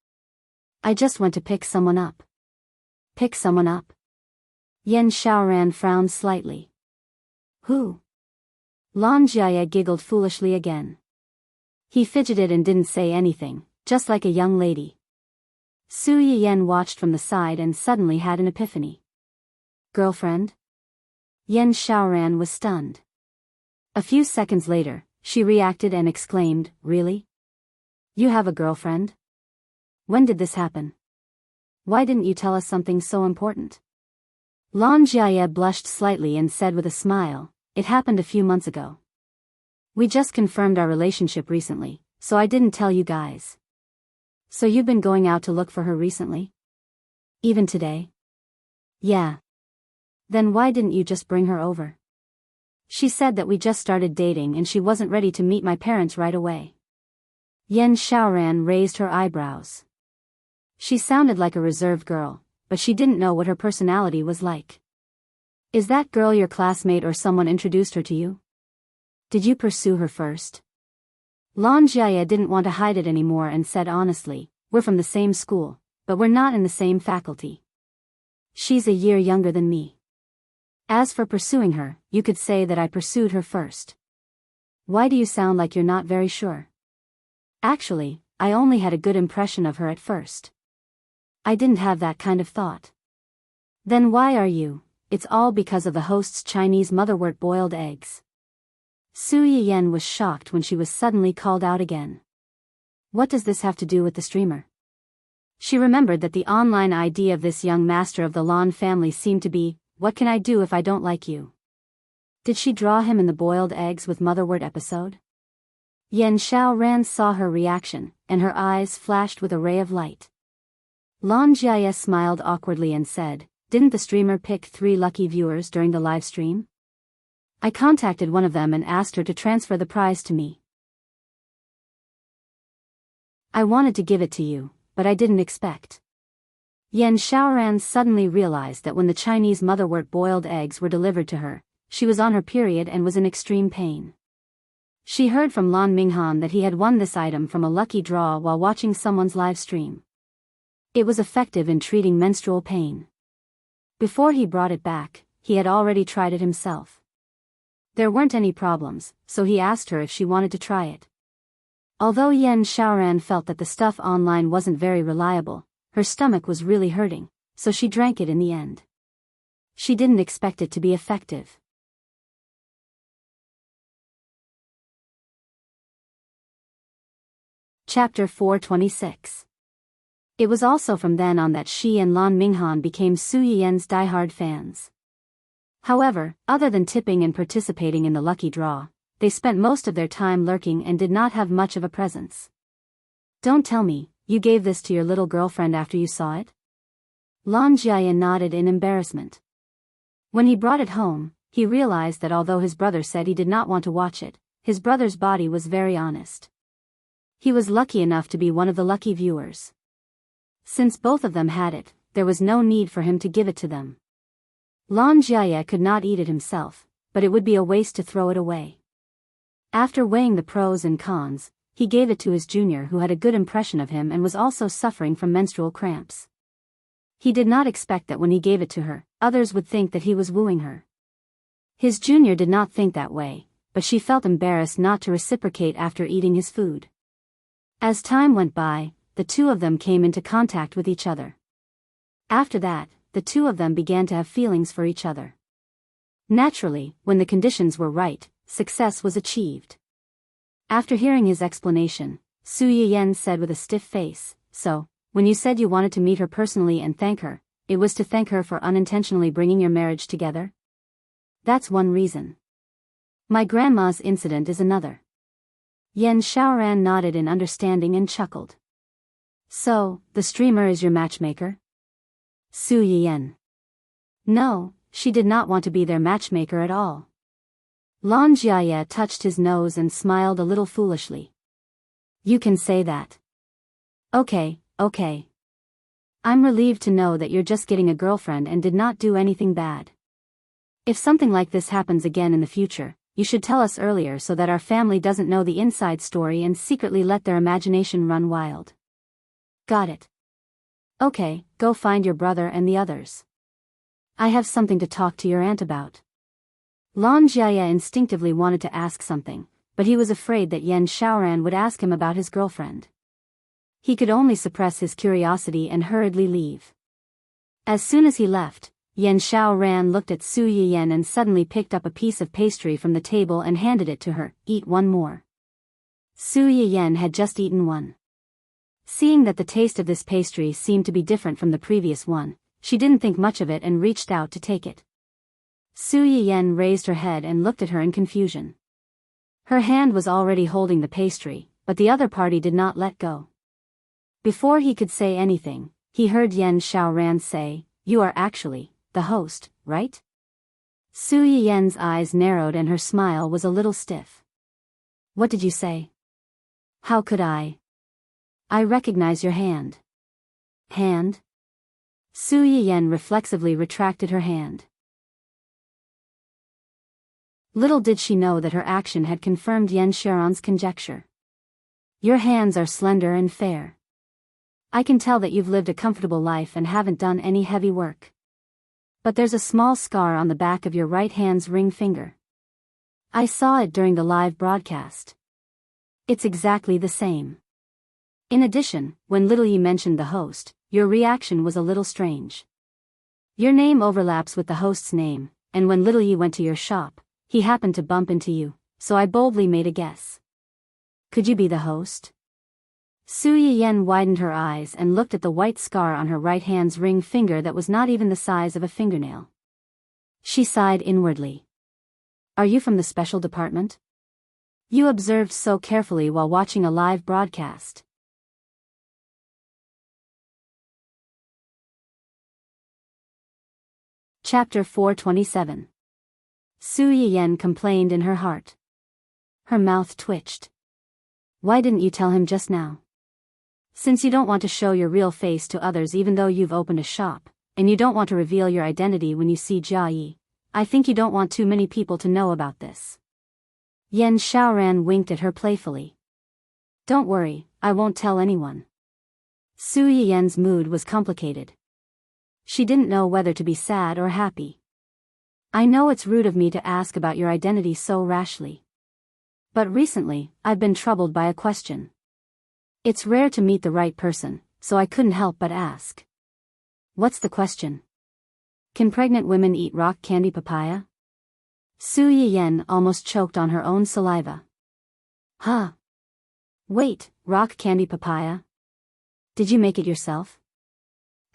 I just went to pick someone up. Pick someone up? Yan Xiaoran frowned slightly. Who? Lan Jiaye giggled foolishly again. He fidgeted and didn't say anything, just like a young lady. Su Yiyan watched from the side and suddenly had an epiphany. Girlfriend? Yan Xiaoran was stunned. A few seconds later, she reacted and exclaimed, Really? You have a girlfriend? When did this happen? Why didn't you tell us something so important? Lan Jiaye blushed slightly and said with a smile, It happened a few months ago. We just confirmed our relationship recently, so I didn't tell you guys. So you've been going out to look for her recently? Even today? Yeah. Then why didn't you just bring her over? She said that we just started dating and she wasn't ready to meet my parents right away. Yan Xiaoran raised her eyebrows. She sounded like a reserved girl, but she didn't know what her personality was like. Is that girl your classmate or someone introduced her to you? Did you pursue her first? Lan Jiaye didn't want to hide it anymore and said honestly, We're from the same school, but we're not in the same faculty. She's a year younger than me. As for pursuing her, you could say that I pursued her first. Why do you sound like you're not very sure? Actually, I only had a good impression of her at first. I didn't have that kind of thought. Then why are you? It's all because of the host's Chinese motherwort boiled eggs. Su Yiyan was shocked when she was suddenly called out again. What does this have to do with the streamer? She remembered that the online ID of this young master of the Lan family seemed to be, What can I do if I don't like you? Did she draw him in the boiled eggs with motherwort episode? Yan Xiaoran saw her reaction, and her eyes flashed with a ray of light. Lan Jiaye smiled awkwardly and said, Didn't the streamer pick 3 lucky viewers during the live stream? I contacted one of them and asked her to transfer the prize to me. I wanted to give it to you, but I didn't expect. Yan Xiaoran suddenly realized that when the Chinese motherwort boiled eggs were delivered to her, she was on her period and was in extreme pain. She heard from Lan Minghan that he had won this item from a lucky draw while watching someone's live stream. It was effective in treating menstrual pain. Before he brought it back, he had already tried it himself. There weren't any problems, so he asked her if she wanted to try it. Although Yan Xiaoran felt that the stuff online wasn't very reliable, her stomach was really hurting, so she drank it in the end. She didn't expect it to be effective. Chapter 426. It was also from then on that she and Lan Minghan became Su Yiyan's diehard fans. However, other than tipping and participating in the lucky draw, they spent most of their time lurking and did not have much of a presence. Don't tell me, you gave this to your little girlfriend after you saw it? Lan Jiaye nodded in embarrassment. When he brought it home, he realized that although his brother said he did not want to watch it, his brother's body was very honest. He was lucky enough to be one of the lucky viewers. Since both of them had it, there was no need for him to give it to them. Lan Jiaye could not eat it himself, but it would be a waste to throw it away. After weighing the pros and cons, he gave it to his junior, who had a good impression of him and was also suffering from menstrual cramps. He did not expect that when he gave it to her, others would think that he was wooing her. His junior did not think that way, but she felt embarrassed not to reciprocate after eating his food. As time went by, the two of them came into contact with each other. After that, the two of them began to have feelings for each other. Naturally, when the conditions were right, success was achieved. After hearing his explanation, Su Yiyen said with a stiff face, "So, when you said you wanted to meet her personally and thank her, it was to thank her for unintentionally bringing your marriage together?" "That's one reason. My grandma's incident is another." Yan Xiaoran nodded in understanding and chuckled. "So, the streamer is your matchmaker?" Su Yiyen. No, she did not want to be their matchmaker at all. Lan Jiaye touched his nose and smiled a little foolishly. "You can say that. Okay. I'm relieved to know that you're just getting a girlfriend and did not do anything bad. If something like this happens again in the future, you should tell us earlier so that our family doesn't know the inside story and secretly let their imagination run wild." "Got it. Okay, go find your brother and the others. I have something to talk to your aunt about." Lan Jiaye instinctively wanted to ask something, but he was afraid that Yan Xiaoran would ask him about his girlfriend. He could only suppress his curiosity and hurriedly leave. As soon as he left, Yan Xiaoran looked at Su Yiyen and suddenly picked up a piece of pastry from the table and handed it to her. "Eat one more." Su Yiyen had just eaten one. Seeing that the taste of this pastry seemed to be different from the previous one, she didn't think much of it and reached out to take it. Su Yiyen raised her head and looked at her in confusion. Her hand was already holding the pastry, but the other party did not let go. Before he could say anything, he heard Yan Xiaoran say, "You are actually the host, right?" Su Yiyen's eyes narrowed and her smile was a little stiff. "What did you say?" "How could I? I recognize your hand." "Hand?" Su Yiyen reflexively retracted her hand. Little did she know that her action had confirmed Yan Xiaoran's conjecture. "Your hands are slender and fair. I can tell that you've lived a comfortable life and haven't done any heavy work. But there's a small scar on the back of your right hand's ring finger. I saw it during the live broadcast. It's exactly the same. In addition, when Little Yi mentioned the host, your reaction was a little strange. Your name overlaps with the host's name, and when Little Yi went to your shop, he happened to bump into you, so I boldly made a guess. Could you be the host?" Su Yiyen widened her eyes and looked at the white scar on her right hand's ring finger that was not even the size of a fingernail. She sighed inwardly. "Are you from the special department? You observed so carefully while watching a live broadcast." Chapter 427. Su Yiyen complained in her heart. Her mouth twitched. "Why didn't you tell him just now? Since you don't want to show your real face to others even though you've opened a shop, and you don't want to reveal your identity when you see Jia Yi, I think you don't want too many people to know about this." Yan Xiaoran winked at her playfully. "Don't worry, I won't tell anyone." Su Yiyen's mood was complicated. She didn't know whether to be sad or happy. "I know it's rude of me to ask about your identity so rashly. But recently, I've been troubled by a question. It's rare to meet the right person, so I couldn't help but ask." "What's the question?" "Can pregnant women eat rock candy papaya?" Su Yiyen almost choked on her own saliva. "Huh? Wait, rock candy papaya? Did you make it yourself?"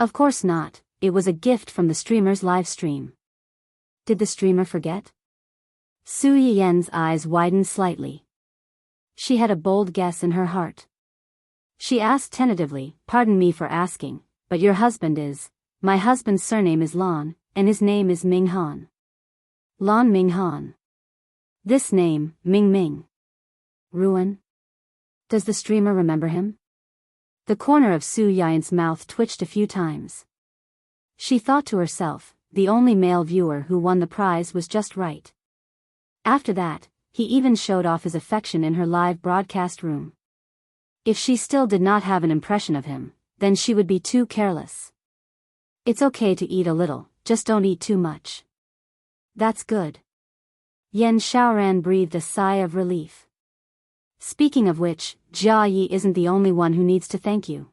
"Of course not, it was a gift from the streamer's live stream." "Did the streamer forget?" Su Yiyen's eyes widened slightly. She had a bold guess in her heart. She asked tentatively, "Pardon me for asking, but your husband is—" "My husband's surname is Lan, and his name is Ming Han." "Lan Ming Han. This name, Ming Ming. Ruin? Does the streamer remember him?" The corner of Su Yiyen's mouth twitched a few times. She thought to herself, the only male viewer who won the prize was just right. After that, he even showed off his affection in her live broadcast room. If she still did not have an impression of him, then she would be too careless. It's okay to eat a little, just don't eat too much. That's good. Yan Xiaoran breathed a sigh of relief. Speaking of which, Jia Yi isn't the only one who needs to thank you.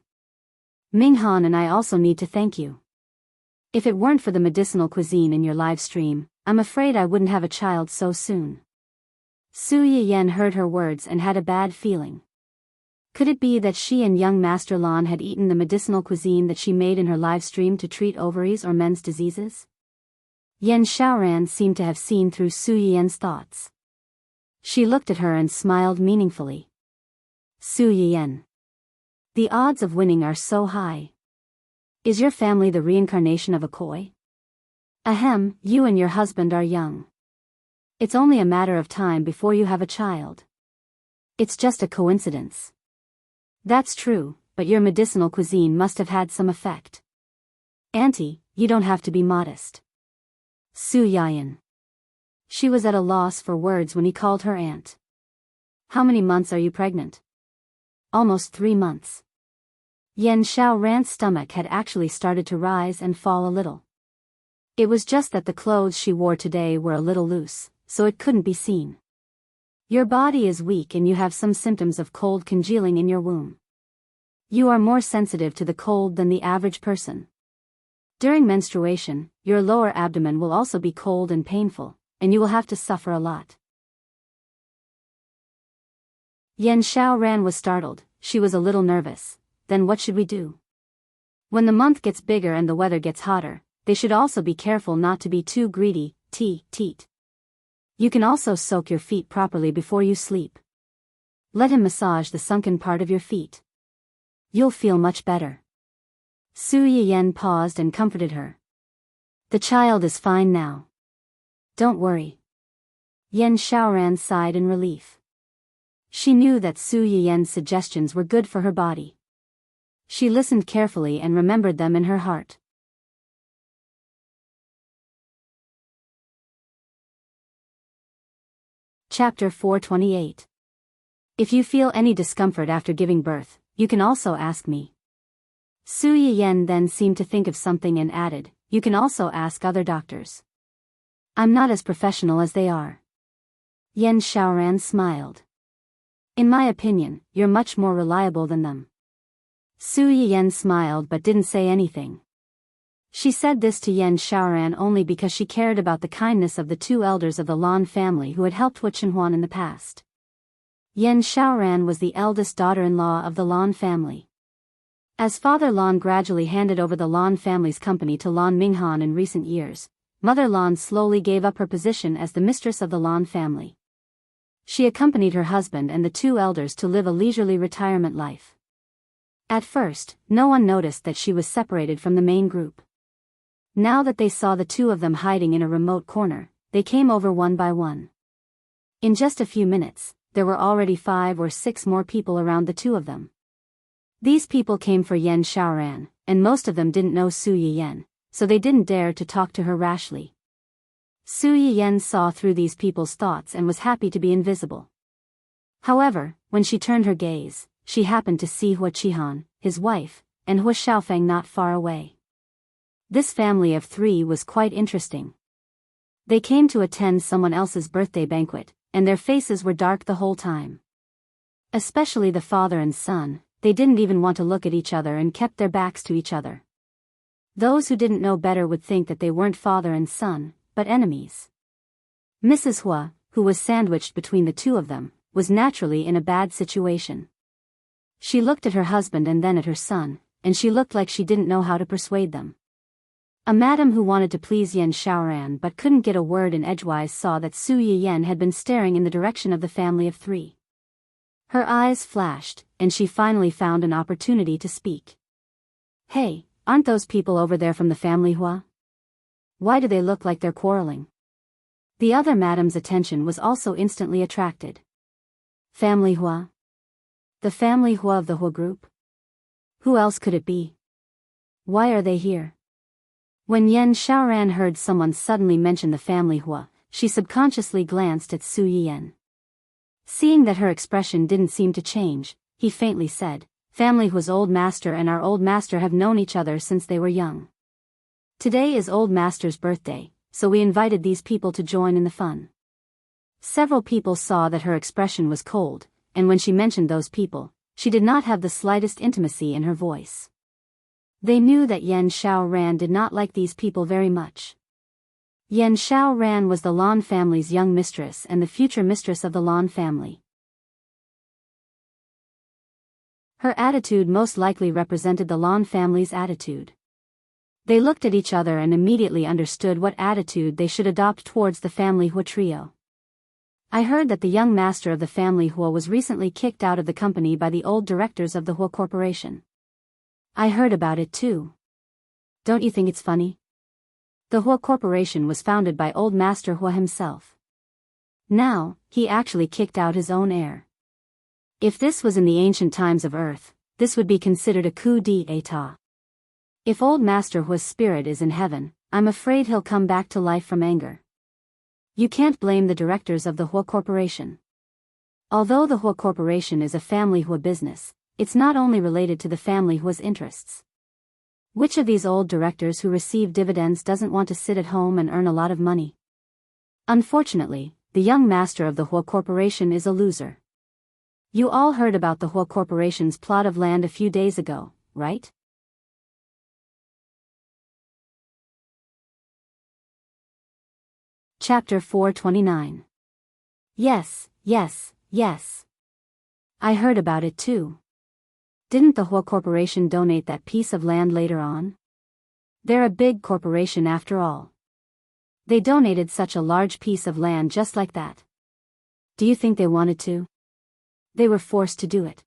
Minghan and I also need to thank you. If it weren't for the medicinal cuisine in your live stream, I'm afraid I wouldn't have a child so soon. Su Yiyan heard her words and had a bad feeling. Could it be that she and young Master Lan had eaten the medicinal cuisine that she made in her live stream to treat ovaries or men's diseases? Yan Xiaoran seemed to have seen through Su Yiyan's thoughts. She looked at her and smiled meaningfully. Su Yiyan. The odds of winning are so high. Is your family the reincarnation of a koi? Ahem, you and your husband are young. It's only a matter of time before you have a child. It's just a coincidence. That's true, but your medicinal cuisine must have had some effect. Auntie, you don't have to be modest. Su Yiyan. She was at a loss for words when he called her aunt. How many months are you pregnant? Almost 3 months. Yan Xiaoran's stomach had actually started to rise and fall a little. It was just that the clothes she wore today were a little loose, so it couldn't be seen. Your body is weak and you have some symptoms of cold congealing in your womb. You are more sensitive to the cold than the average person. During menstruation, your lower abdomen will also be cold and painful, and you will have to suffer a lot. Yan Xiaoran was startled. She was a little nervous. Then what should we do? When the month gets bigger and the weather gets hotter, they should also be careful not to be too greedy. Teat. You can also soak your feet properly before you sleep. Let him massage the sunken part of your feet. You'll feel much better. Su Yiyan paused and comforted her. The child is fine now. Don't worry. Yan Xiaoran sighed in relief. She knew that Su Yiyan's suggestions were good for her body. She listened carefully and remembered them in her heart. Chapter 428. If you feel any discomfort after giving birth, you can also ask me. Su Yiyan then seemed to think of something and added, you can also ask other doctors. I'm not as professional as they are. Yan Xiaoran smiled. In my opinion, you're much more reliable than them. Su Yiyan smiled but didn't say anything. She said this to Yan Xiaoran only because she cared about the kindness of the 2 elders of the Lan family who had helped Wu Chenhuan in the past. Yan Xiaoran was the eldest daughter-in-law of the Lan family. As Father Lan gradually handed over the Lan family's company to Lan Minghan in recent years, Mother Lan slowly gave up her position as the mistress of the Lan family. She accompanied her husband and the 2 elders to live a leisurely retirement life. At first, no one noticed that she was separated from the main group. Now that they saw the 2 of them hiding in a remote corner, they came over one by one. In just a few minutes, there were already 5 or 6 more people around the 2 of them. These people came for Yan Xiaoran, and most of them didn't know Su Yiyan, so they didn't dare to talk to her rashly. Su Yiyan saw through these people's thoughts and was happy to be invisible. However, when she turned her gaze, she happened to see Hu Qihan, his wife, and Hu Xiaofeng not far away. This family of 3 was quite interesting. They came to attend someone else's birthday banquet, and their faces were dark the whole time. Especially the father and son, they didn't even want to look at each other and kept their backs to each other. Those who didn't know better would think that they weren't father and son, but enemies. Mrs. Hua, who was sandwiched between the 2 of them, was naturally in a bad situation. She looked at her husband and then at her son, and she looked like she didn't know how to persuade them. A madam who wanted to please Yan Xiaoran but couldn't get a word in edgewise saw that Su Yiyan had been staring in the direction of the family of 3. Her eyes flashed, and she finally found an opportunity to speak. Hey, aren't those people over there from the family Hua? Why do they look like they're quarreling? The other madam's attention was also instantly attracted. Family Hua? The family Hua of the Hua group? Who else could it be? Why are they here? When Yan Xiaoran heard someone suddenly mention the family Hua, she subconsciously glanced at Su Yiyan. Seeing that her expression didn't seem to change, he faintly said. Family Hua's old master and our old master have known each other since they were young. Today is old master's birthday, so we invited these people to join in the fun. Several people saw that her expression was cold, and when she mentioned those people, she did not have the slightest intimacy in her voice. They knew that Yan Xiaoran did not like these people very much. Yan Xiaoran was the Lan family's young mistress and the future mistress of the Lan family. Her attitude most likely represented the Lan family's attitude. They looked at each other and immediately understood what attitude they should adopt towards the family Hua trio. I heard that the young master of the family Hua was recently kicked out of the company by the old directors of the Hua Corporation. I heard about it too. Don't you think it's funny? The Hua Corporation was founded by old master Hua himself. Now, he actually kicked out his own heir. If this was in the ancient times of Earth, this would be considered a coup d'état. If old master Hua's spirit is in heaven, I'm afraid he'll come back to life from anger. You can't blame the directors of the Hua Corporation. Although the Hua Corporation is a family Hua business, it's not only related to the family Hua's interests. Which of these old directors who receive dividends doesn't want to sit at home and earn a lot of money? Unfortunately, the young master of the Hua Corporation is a loser. You all heard about the Hua Corporation's plot of land a few days ago, right? Chapter 429. Yes, yes, yes. I heard about it too. Didn't the Hua Corporation donate that piece of land later on? They're a big corporation after all. They donated such a large piece of land just like that. Do you think they wanted to? They were forced to do it.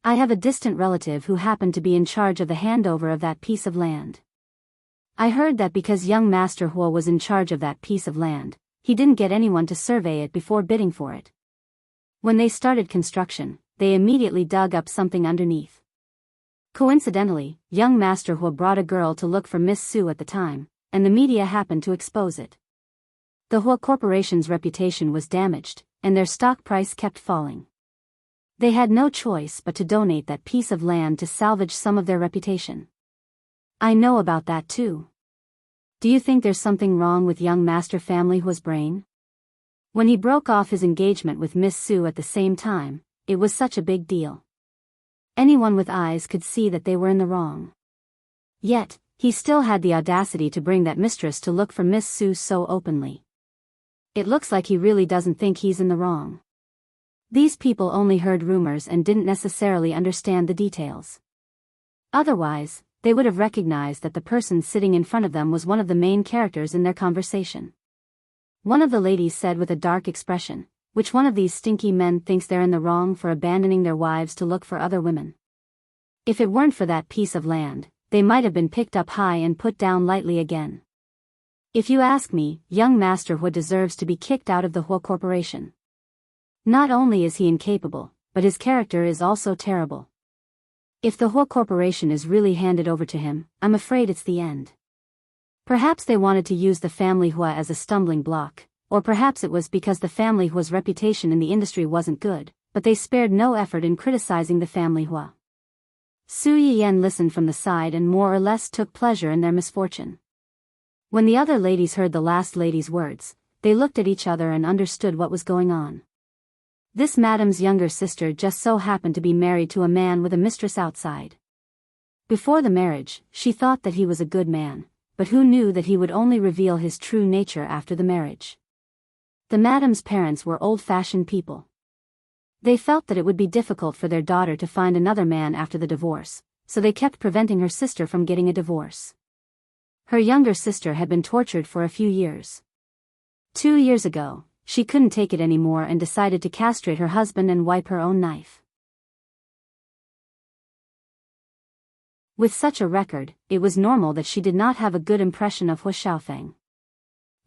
I have a distant relative who happened to be in charge of the handover of that piece of land. I heard that because young Master Hua was in charge of that piece of land, he didn't get anyone to survey it before bidding for it. When they started construction, they immediately dug up something underneath. Coincidentally, young Master Hua brought a girl to look for Miss Su at the time, and the media happened to expose it. The Hua Corporation's reputation was damaged, and their stock price kept falling. They had no choice but to donate that piece of land to salvage some of their reputation. I know about that too. Do you think there's something wrong with young Master Family Hua's brain? When he broke off his engagement with Miss Su at the same time, it was such a big deal. Anyone with eyes could see that they were in the wrong. Yet, he still had the audacity to bring that mistress to look for Miss Su so openly. It looks like he really doesn't think he's in the wrong. These people only heard rumors and didn't necessarily understand the details. Otherwise, they would have recognized that the person sitting in front of them was one of the main characters in their conversation. One of the ladies said with a dark expression, "Which one of these stinky men thinks they're in the wrong for abandoning their wives to look for other women? If it weren't for that piece of land, they might have been picked up high and put down lightly again." If you ask me, young Master Hua deserves to be kicked out of the Hua Corporation. Not only is he incapable, but his character is also terrible. If the Hua Corporation is really handed over to him, I'm afraid it's the end. Perhaps they wanted to use the family Hua as a stumbling block, or perhaps it was because the family Hua's reputation in the industry wasn't good, but they spared no effort in criticizing the family Hua. Su Yiyan listened from the side and more or less took pleasure in their misfortune. When the other ladies heard the last lady's words, they looked at each other and understood what was going on. This madam's younger sister just so happened to be married to a man with a mistress outside. Before the marriage, she thought that he was a good man, but who knew that he would only reveal his true nature after the marriage? The madam's parents were old-fashioned people. They felt that it would be difficult for their daughter to find another man after the divorce, so they kept preventing her sister from getting a divorce. Her younger sister had been tortured for a few years. 2 years ago, she couldn't take it anymore and decided to castrate her husband and wipe her own knife. With such a record, it was normal that she did not have a good impression of Hua Xiaofeng.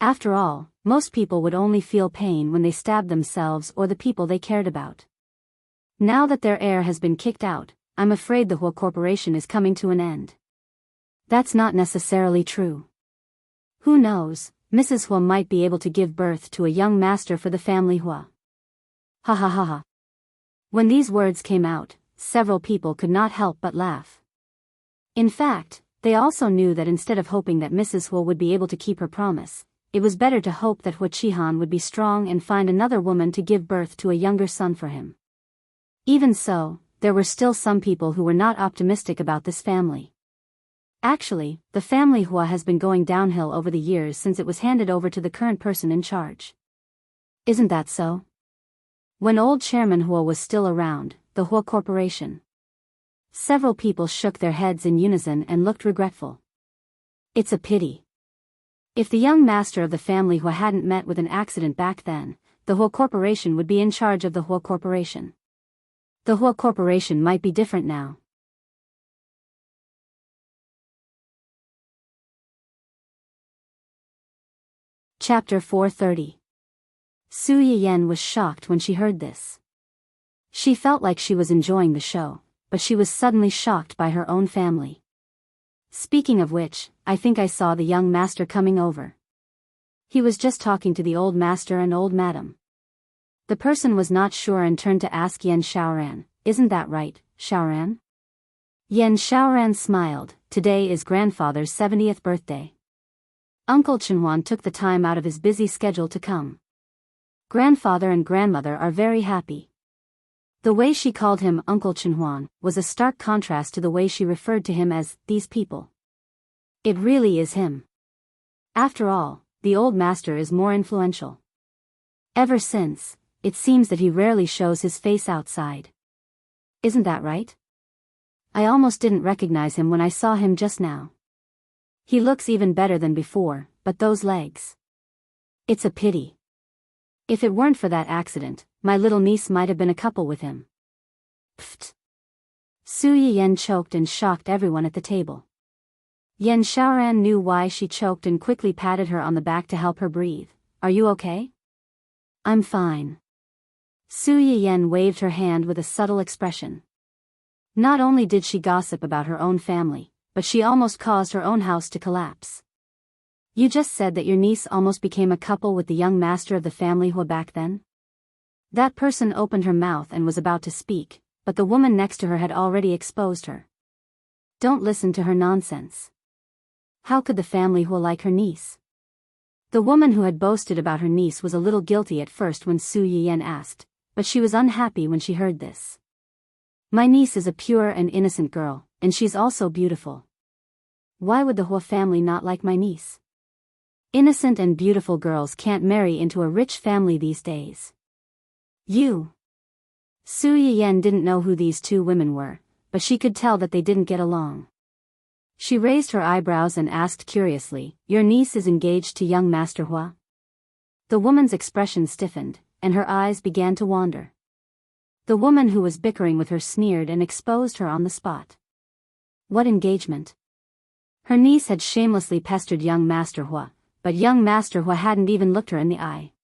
After all, most people would only feel pain when they stabbed themselves or the people they cared about. Now that their heir has been kicked out, I'm afraid the Hua Corporation is coming to an end. That's not necessarily true. Who knows, Mrs. Hua might be able to give birth to a young master for the family Hua. Ha ha ha ha. When these words came out, several people could not help but laugh. In fact, they also knew that instead of hoping that Mrs. Huo would be able to keep her promise, it was better to hope that Hua Qihan would be strong and find another woman to give birth to a younger son for him. Even so, there were still some people who were not optimistic about this family. Actually, the family Hua has been going downhill over the years since it was handed over to the current person in charge. Isn't that so? When old Chairman Hua was still around, the Hua Corporation. Several people shook their heads in unison and looked regretful. It's a pity. If the young master of the family Hua hadn't met with an accident back then, the Hua Corporation would be in charge of the Hua Corporation. The Hua Corporation might be different now. Chapter 430. Su Yiyan was shocked when she heard this. She felt like she was enjoying the show, but she was suddenly shocked by her own family. Speaking of which, I think I saw the young master coming over. He was just talking to the old master and old madam. The person was not sure and turned to ask Yan Xiaoran, "Isn't that right, Xiaoran?" Yan Xiaoran smiled. "Today is grandfather's 70th birthday. Uncle Chenhuan took the time out of his busy schedule to come. Grandfather and grandmother are very happy." The way she called him Uncle Chenhuan was a stark contrast to the way she referred to him as these people. It really is him. After all, the old master is more influential. Ever since, it seems that he rarely shows his face outside. Isn't that right? I almost didn't recognize him when I saw him just now. He looks even better than before, but those legs. It's a pity. If it weren't for that accident, my little niece might have been a couple with him. Pfft. Su Yiyan choked and shocked everyone at the table. Yan Xiaoran knew why she choked and quickly patted her on the back to help her breathe. "Are you okay?" "I'm fine." Su Yiyan waved her hand with a subtle expression. Not only did she gossip about her own family, but she almost caused her own house to collapse. "You just said that your niece almost became a couple with the young master of the family Hua back then?" That person opened her mouth and was about to speak, but the woman next to her had already exposed her. "Don't listen to her nonsense. How could the family Hua like her niece?" The woman who had boasted about her niece was a little guilty at first when Su Yiyan asked, but she was unhappy when she heard this. "My niece is a pure and innocent girl, and she's also beautiful. Why would the Hua family not like my niece? Innocent and beautiful girls can't marry into a rich family these days." "You." Su Yiyan didn't know who these two women were, but she could tell that they didn't get along. She raised her eyebrows and asked curiously, "Your niece is engaged to young Master Hua?" The woman's expression stiffened, and her eyes began to wander. The woman who was bickering with her sneered and exposed her on the spot. What engagement? Her niece had shamelessly pestered young Master Hua, but young Master Hua hadn't even looked her in the eye.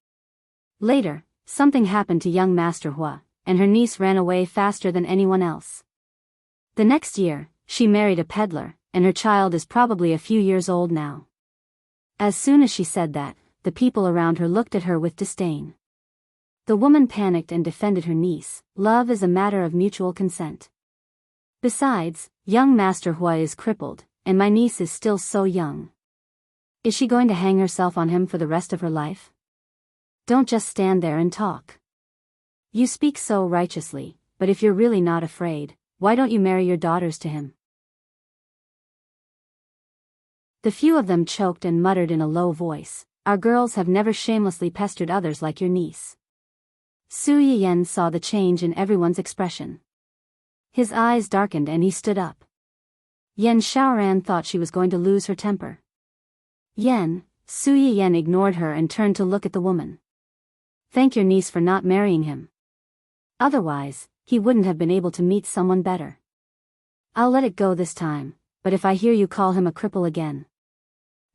Later, something happened to young Master Hua, and her niece ran away faster than anyone else. The next year, she married a peddler, and her child is probably a few years old now. As soon as she said that, the people around her looked at her with disdain. The woman panicked and defended her niece. "Love is a matter of mutual consent. Besides, young Master Hua is crippled, and my niece is still so young. Is she going to hang herself on him for the rest of her life? Don't just stand there and talk. You speak so righteously, but if you're really not afraid, why don't you marry your daughters to him?" The few of them choked and muttered in a low voice, "Our girls have never shamelessly pestered others like your niece." Su Yiyan saw the change in everyone's expression. His eyes darkened and he stood up. Yan Xiaoran thought she was going to lose her temper. Su Yiyan ignored her and turned to look at the woman. "Thank your niece for not marrying him. Otherwise, he wouldn't have been able to meet someone better. I'll let it go this time, but if I hear you call him a cripple again."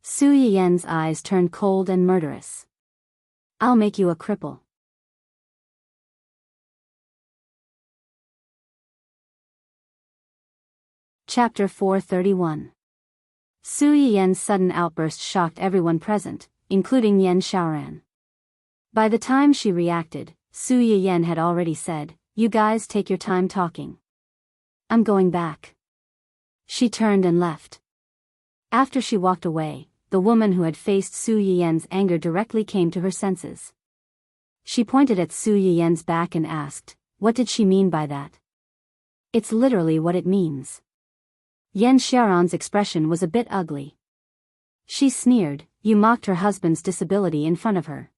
Su Yiyan's eyes turned cold and murderous. "I'll make you a cripple." Chapter 431. Su Yiyan's sudden outburst shocked everyone present, including Yan Xiaoran. By the time she reacted, Su Yiyan had already said, You guys take your time talking. I'm going back. She turned and left. After she walked away, the woman who had faced Su Yiyen's anger directly came to her senses. She pointed at Su Yiyen's back and asked, what did she mean by that? It's literally what it means. Yan Xiaoran's expression was a bit ugly. She sneered, you mocked her husband's disability in front of her.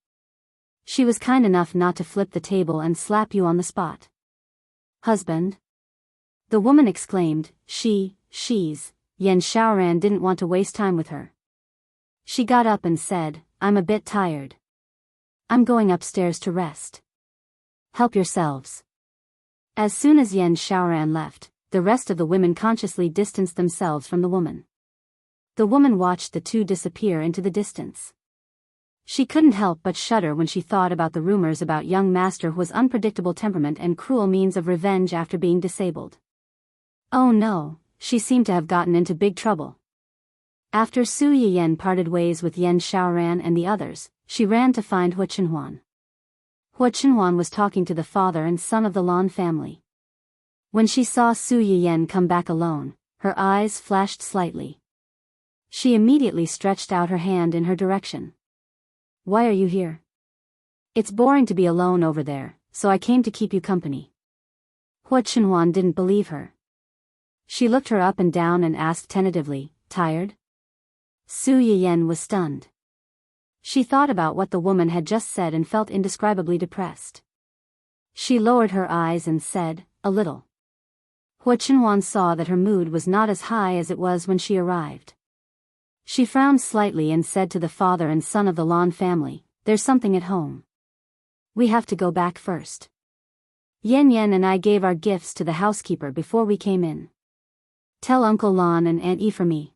She was kind enough not to flip the table and slap you on the spot. Husband? The woman exclaimed, she's. Yan Xiaoran didn't want to waste time with her. She got up and said, I'm a bit tired. I'm going upstairs to rest. Help yourselves. As soon as Yan Xiaoran left, the rest of the women consciously distanced themselves from the woman. The woman watched the two disappear into the distance. She couldn't help but shudder when she thought about the rumors about young master who was unpredictable temperament and cruel means of revenge after being disabled. Oh no, she seemed to have gotten into big trouble. After Su Yiyen parted ways with Yan Xiaoran and the others, she ran to find Hua Chenhuan. Hua Chenhuan was talking to the father and son of the Lan family. When she saw Su Yiyen come back alone, her eyes flashed slightly. She immediately stretched out her hand in her direction. Why are you here? It's boring to be alone over there, so I came to keep you company. Hua Chenhuan didn't believe her. She looked her up and down and asked tentatively, tired? Su Yiyen was stunned. She thought about what the woman had just said and felt indescribably depressed. She lowered her eyes and said, a little. Hua Chenhuan saw that her mood was not as high as it was when she arrived. She frowned slightly and said to the father and son of the Lan family, there's something at home. We have to go back first. Yan Yan and I gave our gifts to the housekeeper before we came in. Tell Uncle Lan and Aunt Yi for me.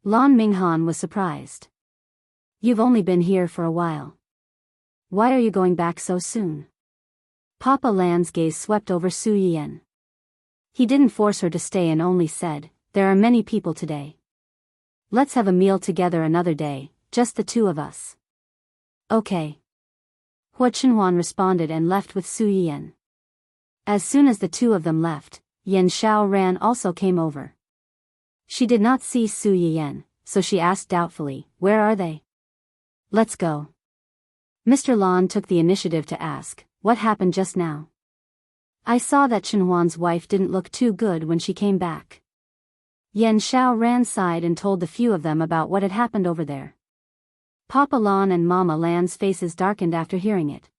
Lan Minghan was surprised. You've only been here for a while. Why are you going back so soon? Papa Lan's gaze swept over Su Yiyen. He didn't force her to stay and only said, there are many people today. Let's have a meal together another day, just the two of us. Okay. Hua Chenhuan responded and left with Su Yiyen. As soon as the two of them left, Yan Xiaoran also came over. She did not see Su Yiyen, so she asked doubtfully, where are they? Let's go. Mr. Lan took the initiative to ask, what happened just now? I saw that Chenhuan's wife didn't look too good when she came back. Yan Xiaoran sighed and told the few of them about what had happened over there. Papa Lan and Mama Lan's faces darkened after hearing it.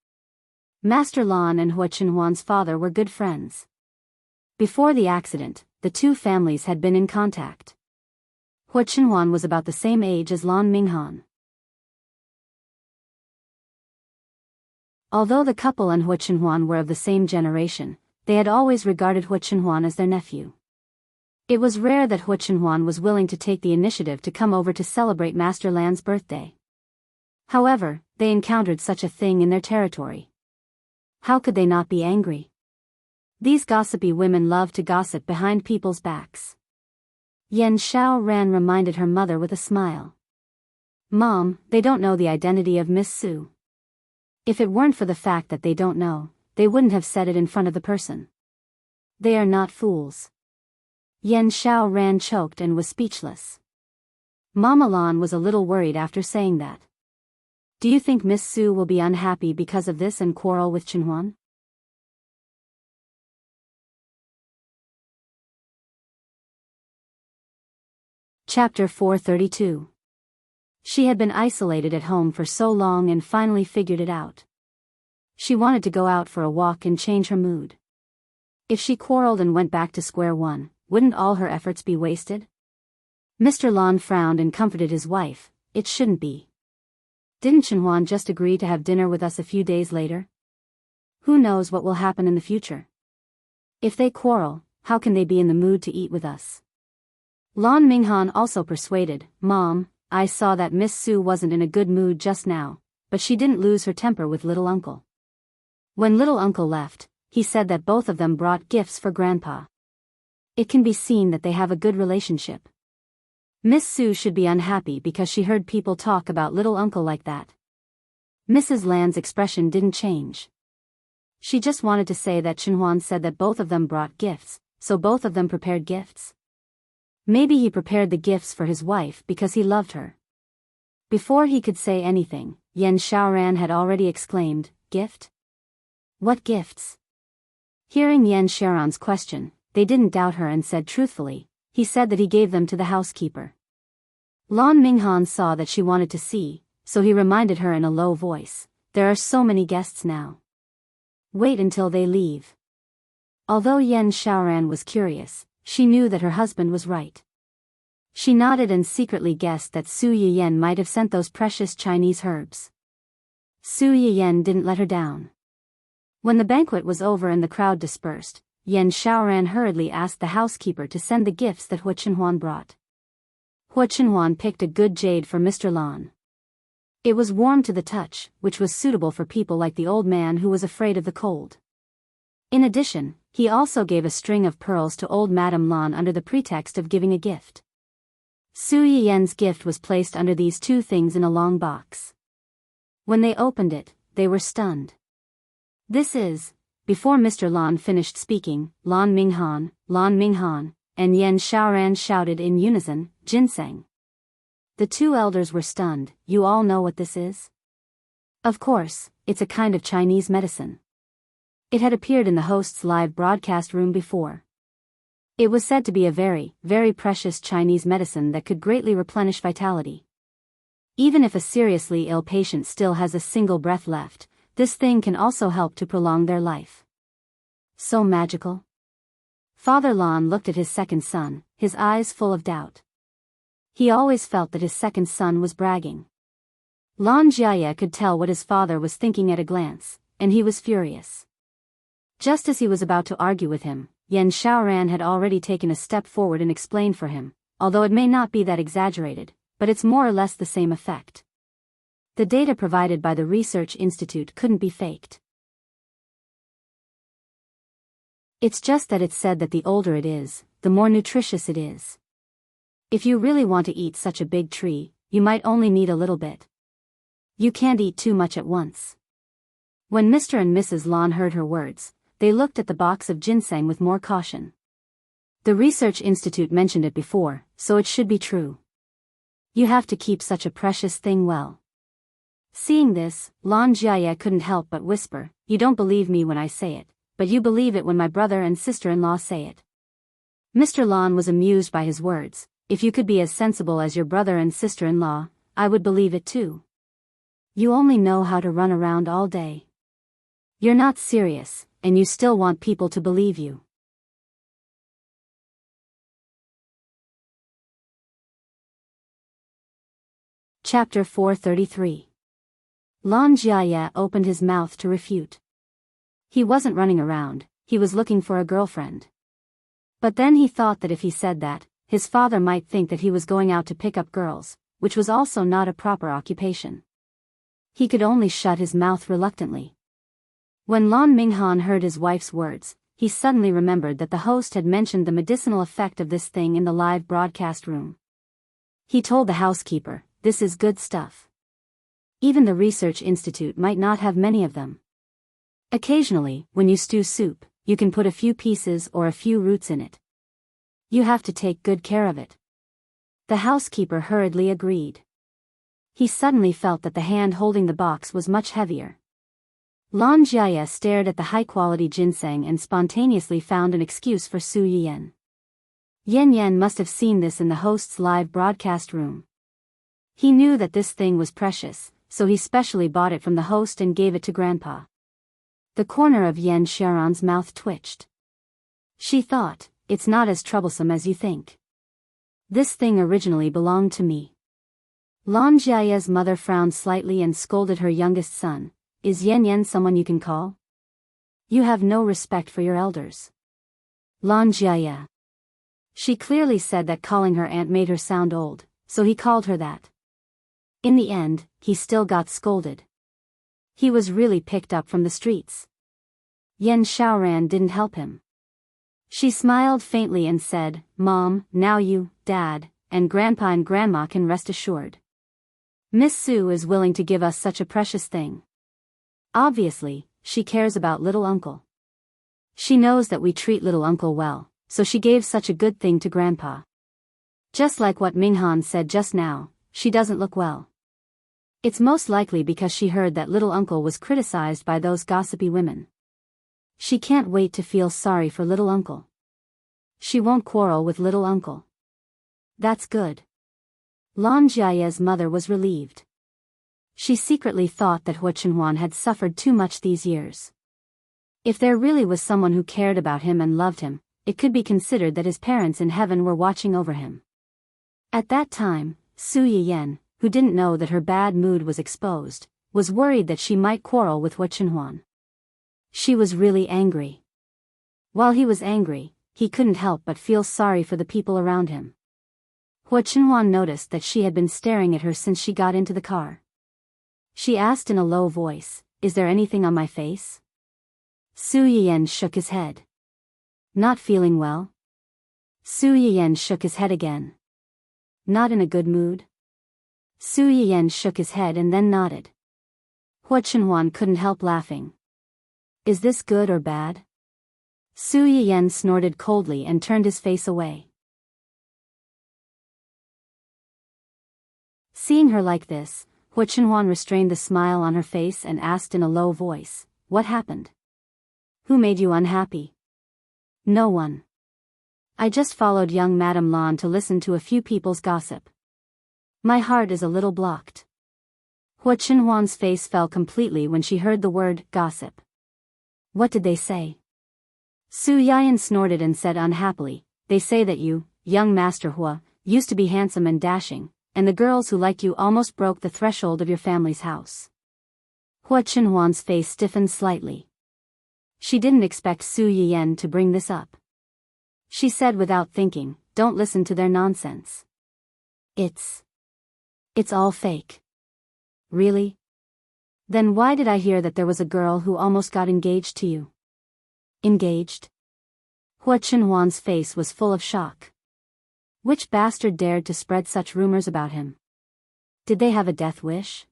Master Lan and Hua Chenhuan's father were good friends. Before the accident, the two families had been in contact. Hua Chenhuan was about the same age as Lan Minghan. Although the couple and Hua Chenhuan were of the same generation, they had always regarded Hua Chenhuan as their nephew. It was rare that Hua Chenhuan was willing to take the initiative to come over to celebrate Master Lan's birthday. However, they encountered such a thing in their territory. How could they not be angry? These gossipy women love to gossip behind people's backs. Yan Xiaoran reminded her mother with a smile. Mom, they don't know the identity of Miss Su. If it weren't for the fact that they don't know, they wouldn't have said it in front of the person. They are not fools. Yan Xiaoran choked and was speechless. Mama Lan was a little worried after saying that. Do you think Miss Su will be unhappy because of this and quarrel with Chenhuan? Chapter 432. She had been isolated at home for so long and finally figured it out. She wanted to go out for a walk and change her mood. If she quarreled and went back to square one, wouldn't all her efforts be wasted? Mr. Lan frowned and comforted his wife, it shouldn't be. Didn't Chenhuan just agree to have dinner with us a few days later? Who knows what will happen in the future? If they quarrel, how can they be in the mood to eat with us? Lan Minghan also persuaded, Mom, I saw that Miss Su wasn't in a good mood just now, but she didn't lose her temper with little uncle. When little uncle left, he said that both of them brought gifts for Grandpa. It can be seen that they have a good relationship. Miss Su should be unhappy because she heard people talk about little uncle like that. Mrs. Lan's expression didn't change. She just wanted to say that Chenhuan said that both of them brought gifts, so both of them prepared gifts. Maybe he prepared the gifts for his wife because he loved her. Before he could say anything, Yan Xiaoran had already exclaimed, "Gift? What gifts?" Hearing Yan Xiaoran's question, they didn't doubt her and said truthfully, he said that he gave them to the housekeeper. Lan Minghan saw that she wanted to see, so he reminded her in a low voice, "There are so many guests now. Wait until they leave." Although Yan Xiaoran was curious, she knew that her husband was right. She nodded and secretly guessed that Su Yiyan might have sent those precious Chinese herbs. Su Yiyan didn't let her down. When the banquet was over and the crowd dispersed, Yan Xiaoran hurriedly asked the housekeeper to send the gifts that Hua Chenhuan brought. Hua Chenhuan picked a good jade for Mr. Lan. It was warm to the touch, which was suitable for people like the old man who was afraid of the cold. In addition, he also gave a string of pearls to old Madame Lan under the pretext of giving a gift. Su Yiyan's gift was placed under these two things in a long box. When they opened it, they were stunned. This is, before Mr. Lan finished speaking, Lan Minghan, and Yan Xiaoran shouted in unison, "Ginseng." The two elders were stunned. "You all know what this is?" Of course, it's a kind of Chinese medicine. It had appeared in the host's live broadcast room before. It was said to be a very, very precious Chinese medicine that could greatly replenish vitality. Even if a seriously ill patient still has a single breath left, this thing can also help to prolong their life. So magical? Father Lan looked at his second son, his eyes full of doubt. He always felt that his second son was bragging. Lan Jiaye could tell what his father was thinking at a glance, and he was furious. Just as he was about to argue with him, Yan Xiaoran had already taken a step forward and explained for him, although it may not be that exaggerated, but it's more or less the same effect. The data provided by the research institute couldn't be faked. It's just that it's said that the older it is, the more nutritious it is. If you really want to eat such a big tree, you might only need a little bit. You can't eat too much at once. When Mr. and Mrs. Lan heard her words, they looked at the box of ginseng with more caution. The research institute mentioned it before, so it should be true. You have to keep such a precious thing well. Seeing this, Lan Jiaye couldn't help but whisper, "You don't believe me when I say it, but you believe it when my brother and sister-in-law say it." Mr. Lan was amused by his words. "If you could be as sensible as your brother and sister-in-law, I would believe it too. You only know how to run around all day. You're not serious, and you still want people to believe you." Chapter 433. Lan Jiaye opened his mouth to refute. He wasn't running around, he was looking for a girlfriend. But then he thought that if he said that, his father might think that he was going out to pick up girls, which was also not a proper occupation. He could only shut his mouth reluctantly. When Lan Minghan heard his wife's words, he suddenly remembered that the host had mentioned the medicinal effect of this thing in the live broadcast room. He told the housekeeper, "This is good stuff. Even the research institute might not have many of them. Occasionally, when you stew soup, you can put a few pieces or a few roots in it. You have to take good care of it." The housekeeper hurriedly agreed. He suddenly felt that the hand holding the box was much heavier. Lan Jiaye stared at the high-quality ginseng and spontaneously found an excuse for Su Yiyan. Yan Yan must have seen this in the host's live broadcast room. He knew that this thing was precious, so he specially bought it from the host and gave it to Grandpa. The corner of Yan Xiaoran's mouth twitched. She thought, "It's not as troublesome as you think. This thing originally belonged to me." Lan Jiaye's mother frowned slightly and scolded her youngest son, "Is Yan Yan someone you can call? You have no respect for your elders." Lan Jiaye. She clearly said that calling her aunt made her sound old, so he called her that. In the end, he still got scolded. He was really picked up from the streets. Yan Xiaoran didn't help him. She smiled faintly and said, "Mom, now you, Dad, and Grandpa and Grandma can rest assured. Miss Su is willing to give us such a precious thing." Obviously, she cares about little uncle. She knows that we treat little uncle well, so she gave such a good thing to grandpa. Just like what Minghan said just now, she doesn't look well. It's most likely because she heard that little uncle was criticized by those gossipy women. She can't wait to feel sorry for little uncle. She won't quarrel with little uncle. That's good. Lan Jiaye's mother was relieved. She secretly thought that Hua Chenhuan had suffered too much these years. If there really was someone who cared about him and loved him, it could be considered that his parents in heaven were watching over him. At that time, Su Yiyan, who didn't know that her bad mood was exposed, was worried that she might quarrel with Hua Chenhuan. She was really angry. While he was angry, he couldn't help but feel sorry for the people around him. Hua Chenhuan noticed that she had been staring at her since she got into the car. She asked in a low voice, "Is there anything on my face?" Su Yiyan shook his head. "Not feeling well?" Su Yiyan shook his head again. "Not in a good mood?" Su Yiyan shook his head and then nodded. Hua Chenhuan couldn't help laughing. "Is this good or bad?" Su Yiyan snorted coldly and turned his face away. Seeing her like this, Hua Chenhuan restrained the smile on her face and asked in a low voice, "What happened? Who made you unhappy?" "No one. I just followed young Madame Lan to listen to a few people's gossip. My heart is a little blocked." Hua Chenhuan's face fell completely when she heard the word gossip. "What did they say?" Su Yiyan snorted and said unhappily, "They say that you, young Master Hua, used to be handsome and dashing, and the girls who liked you almost broke the threshold of your family's house." Hua Chenhuan's face stiffened slightly. She didn't expect Su Yiyan to bring this up. She said without thinking, "Don't listen to their nonsense. It's all fake." "Really? Then why did I hear that there was a girl who almost got engaged to you?" "Engaged?" Hua Chenhuan's face was full of shock. Which bastard dared to spread such rumors about him? Did they have a death wish?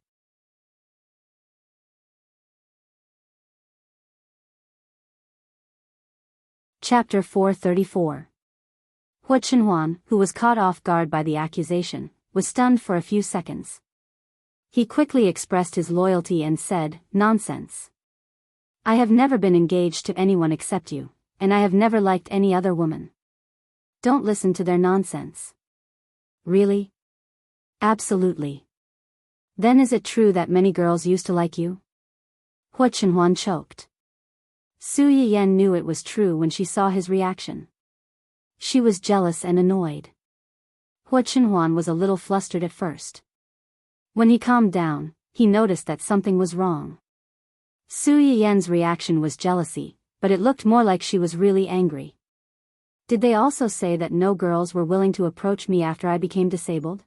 Chapter 434. Hua Chenhuan, who was caught off guard by the accusation, was stunned for a few seconds. He quickly expressed his loyalty and said, "Nonsense. I have never been engaged to anyone except you, and I have never liked any other woman. Don't listen to their nonsense." "Really?" "Absolutely." "Then is it true that many girls used to like you?" Hua Chenhuan choked. Su Yiyan knew it was true when she saw his reaction. She was jealous and annoyed. Hua Chenhuan was a little flustered at first. When he calmed down, he noticed that something was wrong. Su Yiyan's reaction was jealousy, but it looked more like she was really angry. "Did they also say that no girls were willing to approach me after I became disabled?"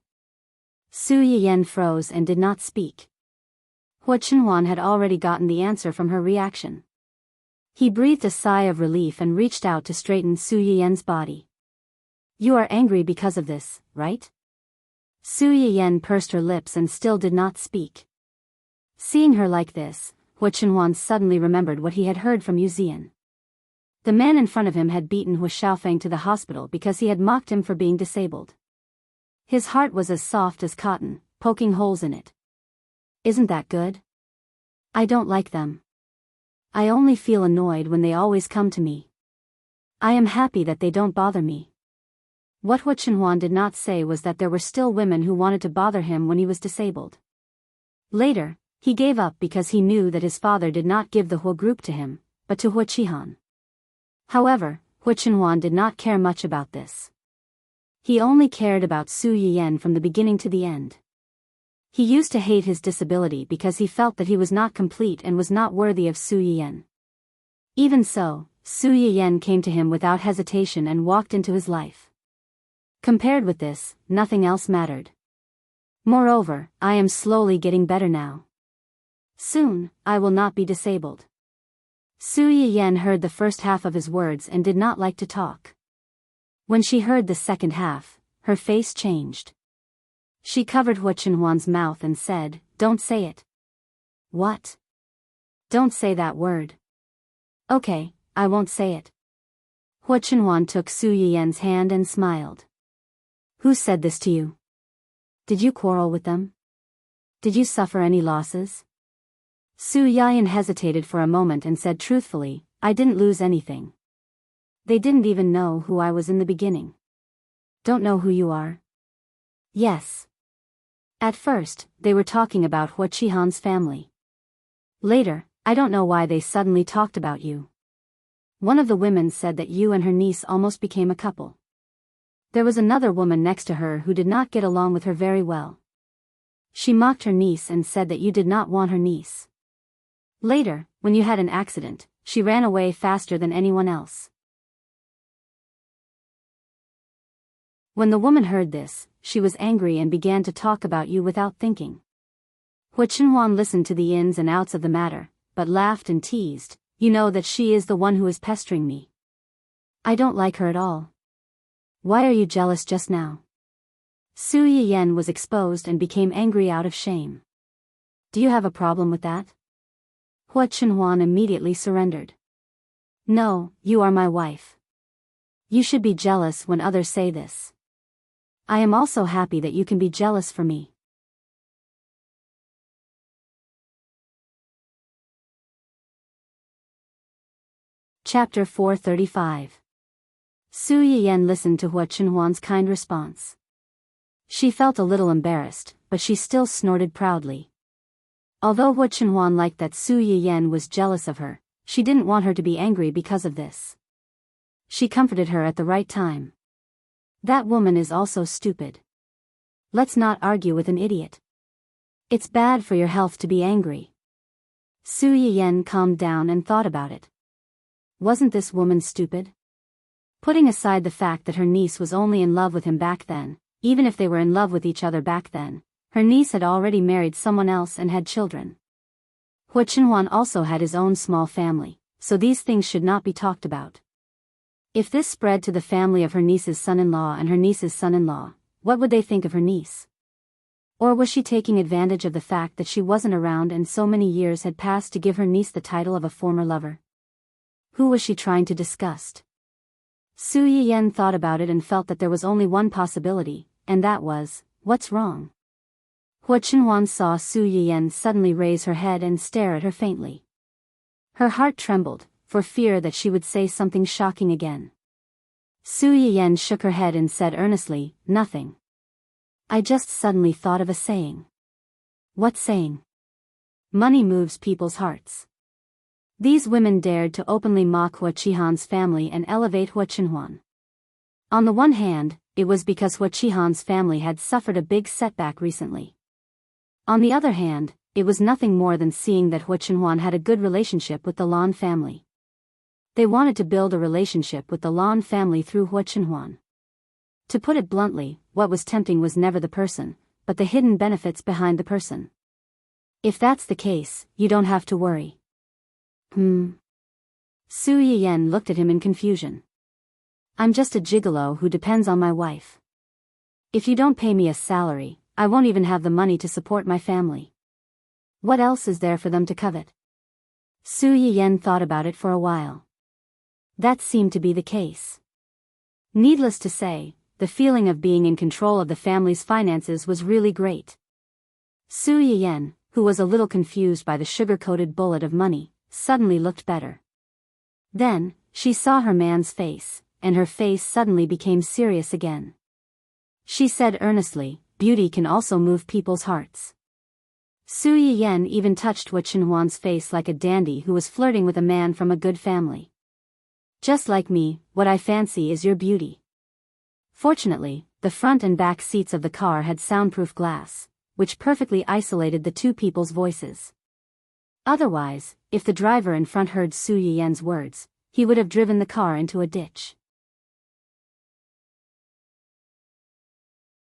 Su Yiyan froze and did not speak. Hua Chenhuan had already gotten the answer from her reaction. He breathed a sigh of relief and reached out to straighten Su Yiyan's body. "You are angry because of this, right?" Su Yiyan pursed her lips and still did not speak. Seeing her like this, Hua Chenhuan suddenly remembered what he had heard from Yu Zian. The man in front of him had beaten Hua Xiaofeng to the hospital because he had mocked him for being disabled. His heart was as soft as cotton, poking holes in it. "Isn't that good? I don't like them. I only feel annoyed when they always come to me. I am happy that they don't bother me." What Hua Chenhuan did not say was that there were still women who wanted to bother him when he was disabled. Later, he gave up because he knew that his father did not give the Hua group to him, but to Hua Qihan. However, Hua Chenhuan did not care much about this. He only cared about Su Yiyan from the beginning to the end. He used to hate his disability because he felt that he was not complete and was not worthy of Su Yiyan. Even so, Su Yiyan came to him without hesitation and walked into his life. Compared with this, nothing else mattered. Moreover, I am slowly getting better now. Soon, I will not be disabled. Su Yiyan heard the first half of his words and did not like to talk. When she heard the second half, her face changed. She covered Hua Chenhuan's mouth and said, "Don't say it." "What?" Don't say that word. Okay, I won't say it. Hua Chenhuan took Su Yiyan's hand and smiled. Who said this to you? Did you quarrel with them? Did you suffer any losses? Su Yiyan hesitated for a moment and said truthfully, I didn't lose anything. They didn't even know who I was in the beginning. Don't know who you are? Yes. At first, they were talking about Hua Qihan's family. Later, I don't know why they suddenly talked about you. One of the women said that you and her niece almost became a couple. There was another woman next to her who did not get along with her very well. She mocked her niece and said that you did not want her niece. Later, when you had an accident, she ran away faster than anyone else. When the woman heard this, she was angry and began to talk about you without thinking. Hua Chenhuan listened to the ins and outs of the matter, but laughed and teased, you know that she is the one who is pestering me. I don't like her at all. Why are you jealous just now? Su Yiyan was exposed and became angry out of shame. Do you have a problem with that? Hua Chenhuan immediately surrendered. No, you are my wife. You should be jealous when others say this. I am also happy that you can be jealous for me. Chapter 435. Su Yiyan listened to Hua Chenhuan's kind response. She felt a little embarrassed, but she still snorted proudly. Although Hua Chenhuan liked that Su Yiyan was jealous of her, she didn't want her to be angry because of this. She comforted her at the right time. That woman is also stupid. Let's not argue with an idiot. It's bad for your health to be angry. Su Yiyan calmed down and thought about it. Wasn't this woman stupid? Putting aside the fact that her niece was only in love with him back then, even if they were in love with each other back then, her niece had already married someone else and had children. Hua Chenhuan also had his own small family, so these things should not be talked about. If this spread to the family of her niece's son-in-law and her niece's son-in-law, what would they think of her niece? Or was she taking advantage of the fact that she wasn't around and so many years had passed to give her niece the title of a former lover? Who was she trying to disgust? Su Yiyan thought about it and felt that there was only one possibility, and that was, what's wrong? Hua Chenhuan saw Su Yiyan suddenly raise her head and stare at her faintly. Her heart trembled, for fear that she would say something shocking again. Su Yiyan shook her head and said earnestly, nothing. I just suddenly thought of a saying. What saying? Money moves people's hearts. These women dared to openly mock Hua Qihan's family and elevate Hua Chenhuan. On the one hand, it was because Hua Qihan's family had suffered a big setback recently. On the other hand, it was nothing more than seeing that Hua Chenhuan had a good relationship with the Lan family. They wanted to build a relationship with the Lan family through Hua Chenhuan. To put it bluntly, what was tempting was never the person, but the hidden benefits behind the person. If that's the case, you don't have to worry. Su Yiyan looked at him in confusion. I'm just a gigolo who depends on my wife. If you don't pay me a salary, I won't even have the money to support my family. What else is there for them to covet? Su Yiyan thought about it for a while. That seemed to be the case. Needless to say, the feeling of being in control of the family's finances was really great. Su Yiyan, who was a little confused by the sugar-coated bullet of money, suddenly looked better. Then, she saw her man's face, and her face suddenly became serious again. She said earnestly, beauty can also move people's hearts. Su Yiyan even touched Hua Chenhuan's face like a dandy who was flirting with a man from a good family. Just like me, what I fancy is your beauty. Fortunately, the front and back seats of the car had soundproof glass, which perfectly isolated the two people's voices. Otherwise, if the driver in front heard Su Yiyan's words, he would have driven the car into a ditch.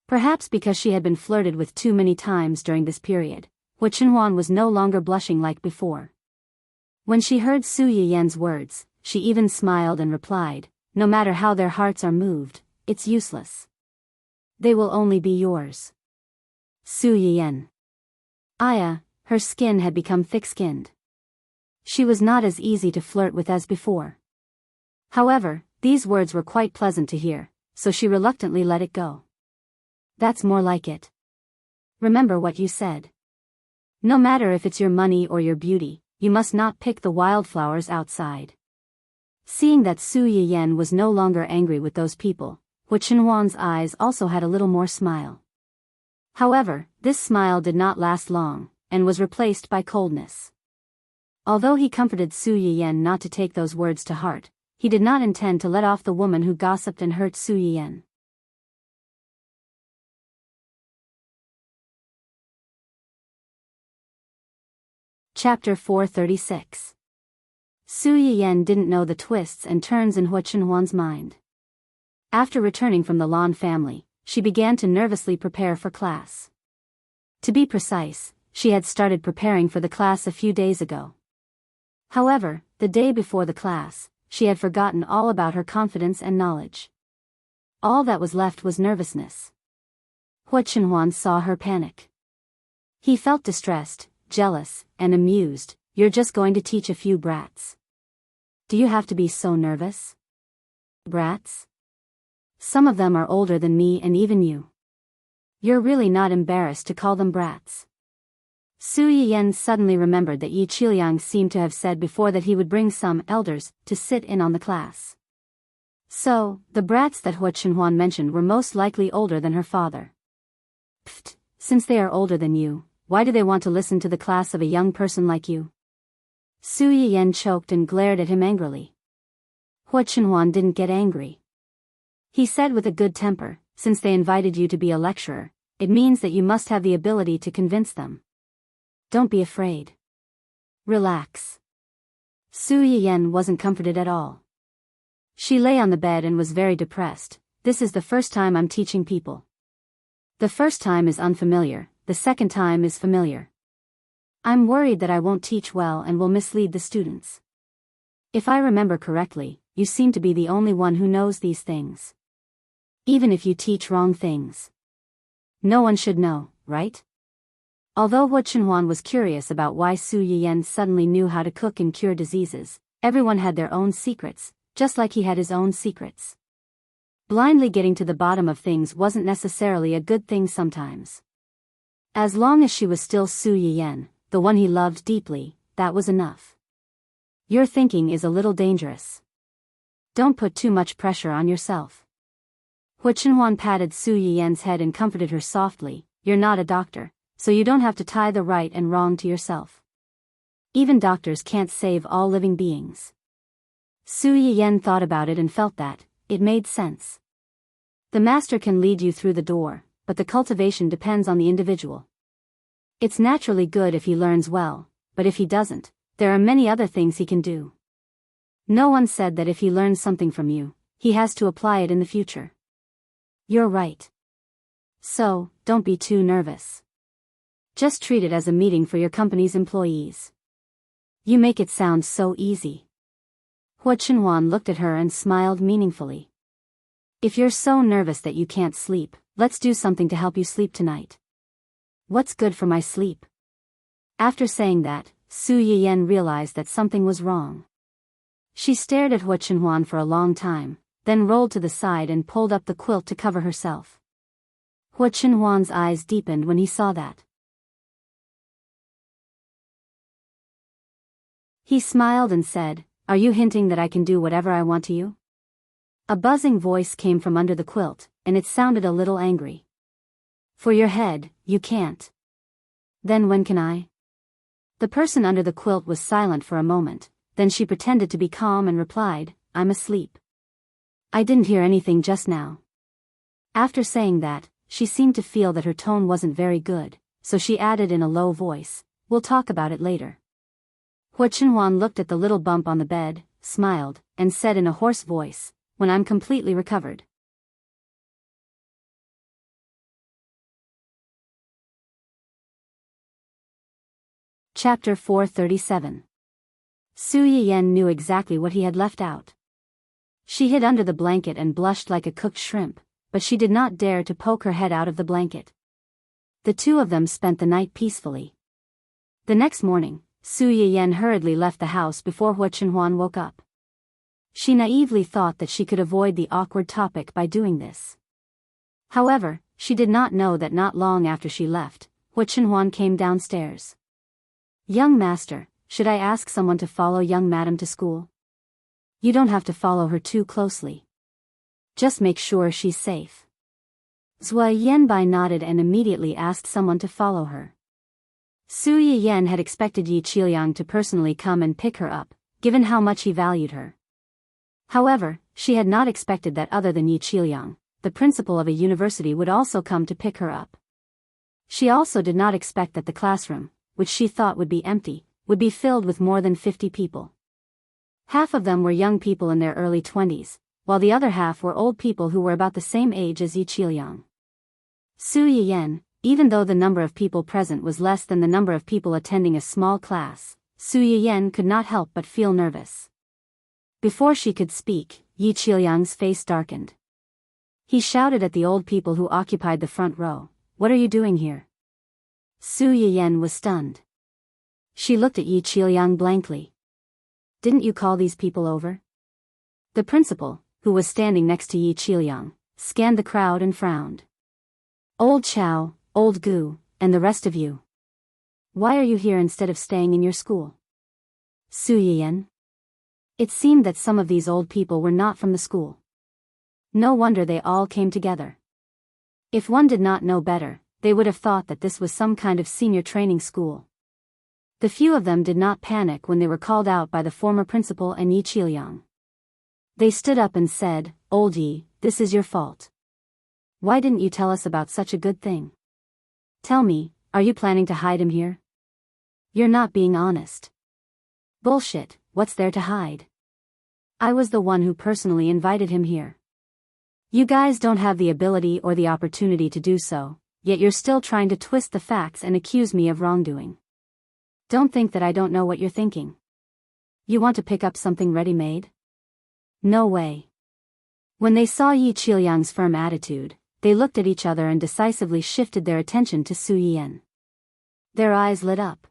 Perhaps because she had been flirted with too many times during this period, Hua Chenhuan was no longer blushing like before. When she heard Su Yiyan's words, she even smiled and replied, no matter how their hearts are moved, it's useless. They will only be yours. Su Yiyan. Aya, her skin had become thick-skinned. She was not as easy to flirt with as before. However, these words were quite pleasant to hear, so she reluctantly let it go. That's more like it. Remember what you said. No matter if it's your money or your beauty, you must not pick the wildflowers outside. Seeing that Su Yiyan was no longer angry with those people, Hua Chenhuan's eyes also had a little more smile. However, this smile did not last long, and was replaced by coldness. Although he comforted Su Yiyan not to take those words to heart, he did not intend to let off the woman who gossiped and hurt Su Yiyan. Chapter 436. Su Yiyan didn't know the twists and turns in Hua Chenhuan's mind. After returning from the Lan family, she began to nervously prepare for class. To be precise, she had started preparing for the class a few days ago. However, the day before the class, she had forgotten all about her confidence and knowledge. All that was left was nervousness. Hua Chenhuan saw her panic. He felt distressed, jealous, and amused. You're just going to teach a few brats. Do you have to be so nervous? Brats? Some of them are older than me and even you. You're really not embarrassed to call them brats. Su Yiyan suddenly remembered that Yi Qiliang seemed to have said before that he would bring some elders to sit in on the class. So, the brats that Hua Chenhuan mentioned were most likely older than her father. Pfft, since they are older than you, why do they want to listen to the class of a young person like you? Su Yiyan choked and glared at him angrily. Hua Chenhuan didn't get angry. He said with a good temper, since they invited you to be a lecturer, it means that you must have the ability to convince them. Don't be afraid. Relax. Su Yiyan wasn't comforted at all. She lay on the bed and was very depressed. This is the first time I'm teaching people. The first time is unfamiliar, the second time is familiar. I'm worried that I won't teach well and will mislead the students. If I remember correctly, you seem to be the only one who knows these things. Even if you teach wrong things. No one should know, right? Although Hua Chenhuan was curious about why Su Yiyan suddenly knew how to cook and cure diseases, everyone had their own secrets, just like he had his own secrets. Blindly getting to the bottom of things wasn't necessarily a good thing sometimes. As long as she was still Su Yiyan, the one he loved deeply, that was enough. Your thinking is a little dangerous. Don't put too much pressure on yourself. Hua Chenhuan patted Su Yiyan's head and comforted her softly. You're not a doctor, so you don't have to tie the right and wrong to yourself. Even doctors can't save all living beings. Su Yiyan thought about it and felt that it made sense. The master can lead you through the door, but the cultivation depends on the individual. It's naturally good if he learns well, but if he doesn't, there are many other things he can do. No one said that if he learns something from you, he has to apply it in the future. You're right. So, don't be too nervous. Just treat it as a meeting for your company's employees. You make it sound so easy. Hua Chenhuan looked at her and smiled meaningfully. If you're so nervous that you can't sleep, let's do something to help you sleep tonight. What's good for my sleep? After saying that, Su Yiyan realized that something was wrong. She stared at Hua Chenhuan for a long time, then rolled to the side and pulled up the quilt to cover herself. Hua Chenhuan's eyes deepened when he saw that. He smiled and said, "Are you hinting that I can do whatever I want to you?" A buzzing voice came from under the quilt, and it sounded a little angry. For your head, you can't. Then when can I? The person under the quilt was silent for a moment, then she pretended to be calm and replied, "I'm asleep. I didn't hear anything just now." After saying that, she seemed to feel that her tone wasn't very good, so she added in a low voice, "We'll talk about it later." Hua Chenhuan looked at the little bump on the bed, smiled, and said in a hoarse voice, "When I'm completely recovered." Chapter 437. Su Yiyan knew exactly what he had left out. She hid under the blanket and blushed like a cooked shrimp, but she did not dare to poke her head out of the blanket. The two of them spent the night peacefully. The next morning, Su Yiyan hurriedly left the house before Hua Chenhuan woke up. She naively thought that she could avoid the awkward topic by doing this. However, she did not know that not long after she left, Hua Chenhuan came downstairs. "Young master, should I ask someone to follow young madam to school? You don't have to follow her too closely. Just make sure she's safe." Zhua Yanbai nodded and immediately asked someone to follow her. Su Yiyan had expected Yi Qiliang to personally come and pick her up, given how much he valued her. However, she had not expected that other than Yi Qiliang, the principal of a university, would also come to pick her up. She also did not expect that the classroom, which she thought would be empty, would be filled with more than 50 people. Half of them were young people in their early 20s, while the other half were old people who were about the same age as Yi Qiliang. Su Yiyan, even though the number of people present was less than the number of people attending a small class, Su Yiyan could not help but feel nervous. Before she could speak, Yi Qiliang's face darkened. He shouted at the old people who occupied the front row, "What are you doing here?" Su Yiyan was stunned. She looked at Yi Qiliang blankly. "Didn't you call these people over?" The principal, who was standing next to Yi Qiliang, scanned the crowd and frowned. "Old Chow, old Gu, and the rest of you. Why are you here instead of staying in your school?" Su Yiyan. It seemed that some of these old people were not from the school. No wonder they all came together. If one did not know better, they would have thought that this was some kind of senior training school. The few of them did not panic when they were called out by the former principal and Yi Qiliang. They stood up and said, "Old Yi, this is your fault. Why didn't you tell us about such a good thing? Tell me, are you planning to hide him here? You're not being honest." "Bullshit, what's there to hide? I was the one who personally invited him here. You guys don't have the ability or the opportunity to do so, yet you're still trying to twist the facts and accuse me of wrongdoing. Don't think that I don't know what you're thinking. You want to pick up something ready-made? No way." When they saw Yi Qiliang's firm attitude, they looked at each other and decisively shifted their attention to Su Yiyan. Their eyes lit up.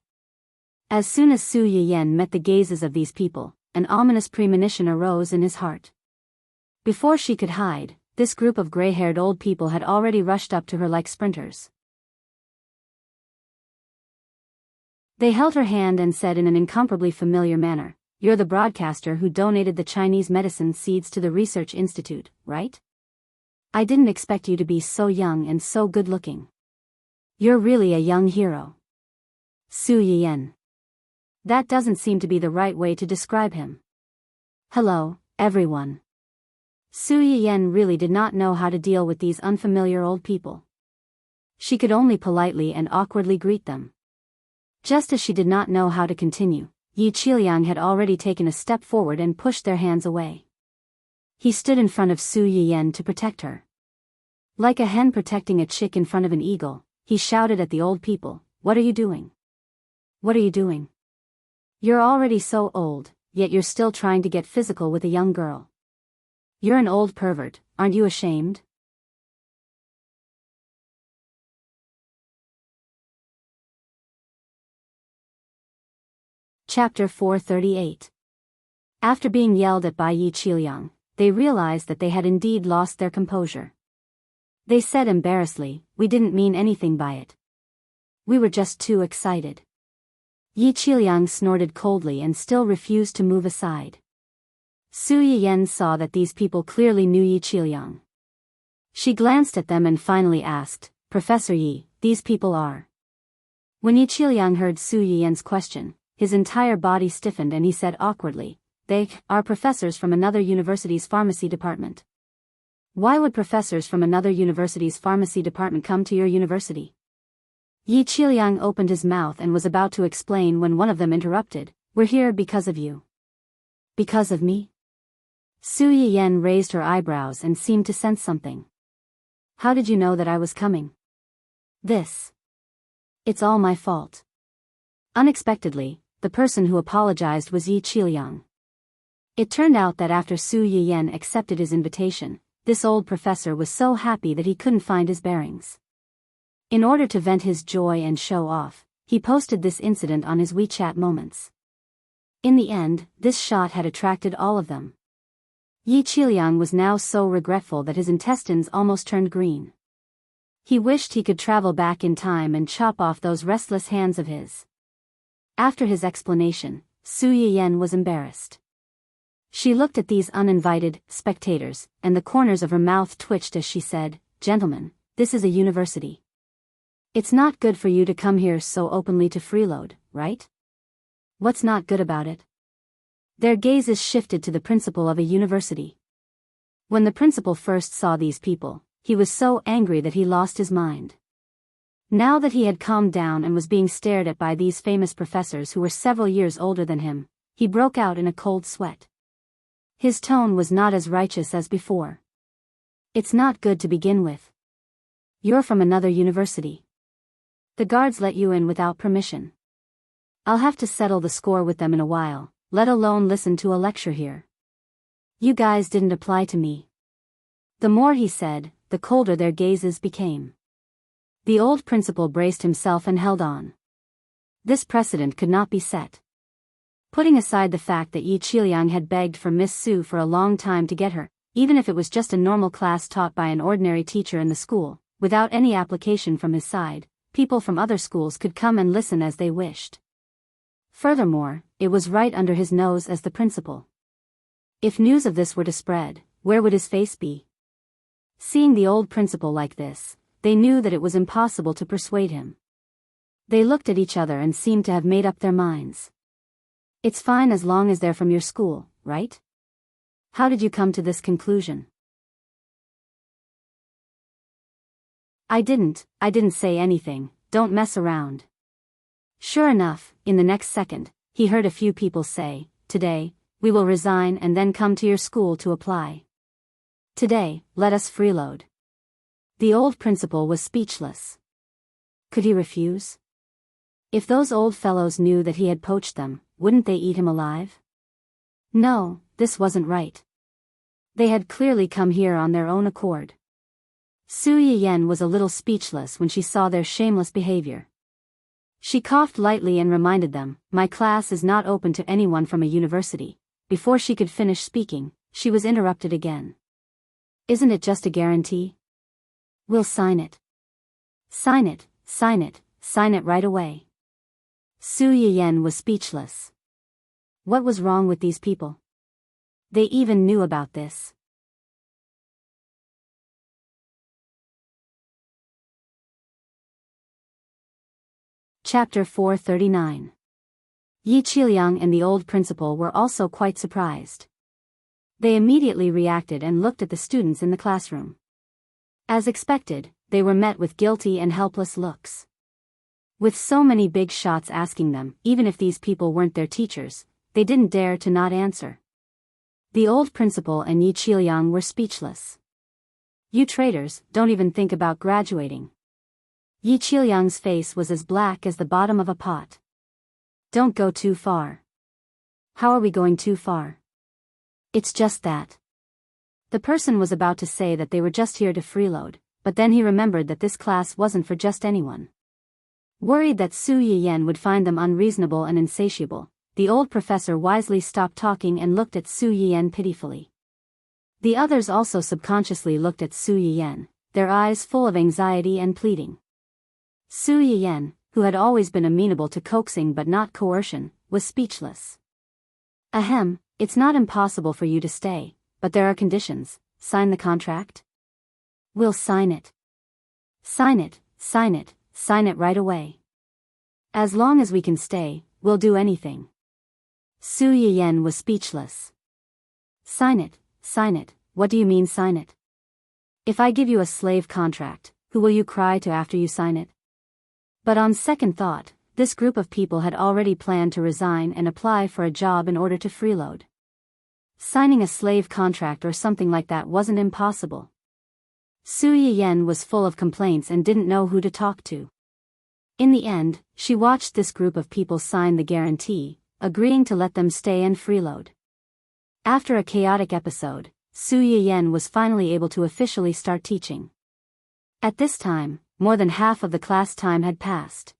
As soon as Su Yiyan met the gazes of these people, an ominous premonition arose in his heart. Before she could hide, this group of gray-haired old people had already rushed up to her like sprinters. They held her hand and said in an incomparably familiar manner, "You're the broadcaster who donated the Chinese medicine seeds to the research institute, right? I didn't expect you to be so young and so good-looking. You're really a young hero." Su Yiyan. That doesn't seem to be the right way to describe him. "Hello, everyone." Su Yiyan really did not know how to deal with these unfamiliar old people. She could only politely and awkwardly greet them. Just as she did not know how to continue, Yi Qiliang had already taken a step forward and pushed their hands away. He stood in front of Su Yiyan to protect her. Like a hen protecting a chick in front of an eagle, he shouted at the old people, "What are you doing? What are you doing? You're already so old, yet you're still trying to get physical with a young girl. You're an old pervert, aren't you ashamed?" Chapter 438. After being yelled at by Yi Qiliang, they realized that they had indeed lost their composure. They said embarrassedly, "We didn't mean anything by it. We were just too excited." Yi Qiliang snorted coldly and still refused to move aside. Su Yiyan saw that these people clearly knew Yi Qiliang. She glanced at them and finally asked, "Professor Yi, these people are?" When Yi Qiliang heard Su Yiyan's question, his entire body stiffened and he said awkwardly, "They are professors from another university's pharmacy department." "Why would professors from another university's pharmacy department come to your university?" Yi Qiliang opened his mouth and was about to explain when one of them interrupted, "We're here because of you." "Because of me?" Su Yiyan raised her eyebrows and seemed to sense something. "How did you know that I was coming?" It's all my fault." Unexpectedly, the person who apologized was Yi Qiliang. It turned out that after Su Yiyan accepted his invitation, this old professor was so happy that he couldn't find his bearings. In order to vent his joy and show off, he posted this incident on his WeChat moments. In the end, this shot had attracted all of them. Yi Qiliang was now so regretful that his intestines almost turned green. He wished he could travel back in time and chop off those restless hands of his. After his explanation, Su Yiyan was embarrassed. She looked at these uninvited spectators, and the corners of her mouth twitched as she said, "Gentlemen, this is a university. It's not good for you to come here so openly to freeload, right? What's not good about it?" Their gazes shifted to the principal of a university. When the principal first saw these people, he was so angry that he lost his mind. Now that he had calmed down and was being stared at by these famous professors who were several years older than him, he broke out in a cold sweat. His tone was not as righteous as before. "It's not good to begin with. You're from another university. The guards let you in without permission. I'll have to settle the score with them in a while, let alone listen to a lecture here. You guys didn't apply to me." The more he said, the colder their gazes became. The old principal braced himself and held on. This precedent could not be set. Putting aside the fact that Yi Qiliang had begged for Miss Su for a long time to get her, even if it was just a normal class taught by an ordinary teacher in the school, without any application from his side, people from other schools could come and listen as they wished. Furthermore, it was right under his nose as the principal. If news of this were to spread, where would his face be? Seeing the old principal like this, they knew that it was impossible to persuade him. They looked at each other and seemed to have made up their minds. "It's fine as long as they're from your school, right? How did you come to this conclusion?" I didn't say anything, don't mess around." Sure enough, in the next second, he heard a few people say, "Today, we will resign and then come to your school to apply. Today, let us freeload." The old principal was speechless. Could he refuse? If those old fellows knew that he had poached them, wouldn't they eat him alive? No, this wasn't right. They had clearly come here on their own accord. Su Yiyan was a little speechless when she saw their shameless behavior. She coughed lightly and reminded them, "My class is not open to anyone from a university." Before she could finish speaking, she was interrupted again. "Isn't it just a guarantee? We'll sign it. Sign it, sign it, sign it right away." Su Yiyan was speechless. What was wrong with these people? They even knew about this. Chapter 439. Yi Qiliang and the old principal were also quite surprised. They immediately reacted and looked at the students in the classroom. As expected, they were met with guilty and helpless looks. With so many big shots asking them, even if these people weren't their teachers, they didn't dare to not answer. The old principal and Yi Qiliang were speechless. "You traitors, don't even think about graduating." Yi Qiliang's face was as black as the bottom of a pot. "Don't go too far." "How are we going too far?" "It's just that." The person was about to say that they were just here to freeload, but then he remembered that this class wasn't for just anyone. Worried that Su Yiyan would find them unreasonable and insatiable, the old professor wisely stopped talking and looked at Su Yiyan pitifully. The others also subconsciously looked at Su Yiyan, their eyes full of anxiety and pleading. Su Yiyan, who had always been amenable to coaxing but not coercion, was speechless. "Ahem, it's not impossible for you to stay, but there are conditions. Sign the contract?" "We'll sign it. Sign it, sign it, sign it right away. As long as we can stay, we'll do anything." Su Yiyan was speechless. Sign it, what do you mean sign it? If I give you a slave contract, who will you cry to after you sign it?" But on second thought, this group of people had already planned to resign and apply for a job in order to freeload. Signing a slave contract or something like that wasn't impossible. Su Yiyan was full of complaints and didn't know who to talk to. In the end, she watched this group of people sign the guarantee, agreeing to let them stay and freeload. After a chaotic episode, Su Yiyan was finally able to officially start teaching. At this time, more than half of the class time had passed.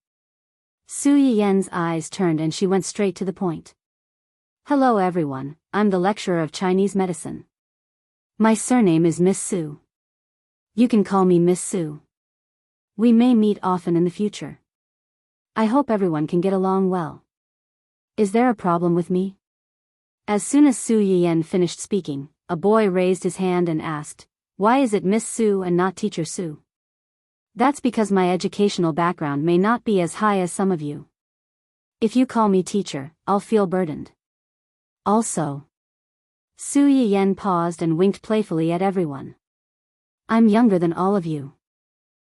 Su Yiyen's eyes turned and she went straight to the point. Hello everyone, I'm the lecturer of Chinese medicine. My surname is Miss Su. You can call me Miss Su. We may meet often in the future. I hope everyone can get along well. Is there a problem with me? As soon as Su Yiyen finished speaking, a boy raised his hand and asked, why is it Miss Su and not Teacher Su? That's because my educational background may not be as high as some of you. If you call me teacher, I'll feel burdened. Also. Su Yiyen paused and winked playfully at everyone. I'm younger than all of you.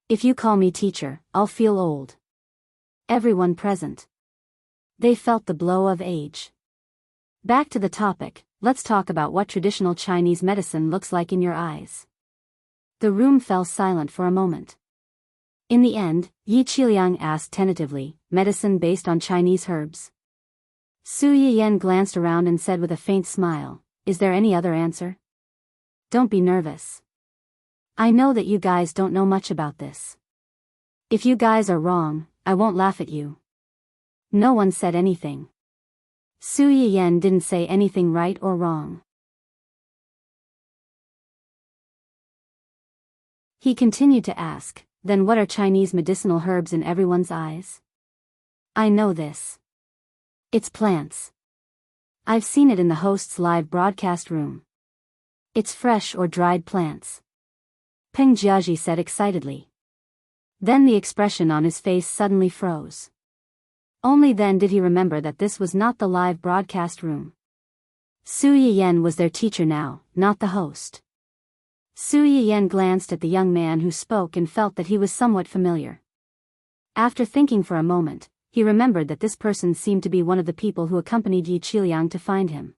If you call me teacher, I'll feel old. Everyone present. They felt the blow of age. Back to the topic, let's talk about what traditional Chinese medicine looks like in your eyes. The room fell silent for a moment. In the end, Yi Qiliang asked tentatively, medicine based on Chinese herbs? Su Yiyen glanced around and said with a faint smile, is there any other answer? Don't be nervous. I know that you guys don't know much about this. If you guys are wrong, I won't laugh at you. No one said anything. Su Yiyen didn't say anything right or wrong. He continued to ask, then what are Chinese medicinal herbs in everyone's eyes? I know this. It's plants. I've seen it in the host's live broadcast room. It's fresh or dried plants. Peng Jiaji said excitedly. Then the expression on his face suddenly froze. Only then did he remember that this was not the live broadcast room. Su Yiyen was their teacher now, not the host. Su Yiyen glanced at the young man who spoke and felt that he was somewhat familiar. After thinking for a moment, he remembered that this person seemed to be one of the people who accompanied Yi Qiliang to find him.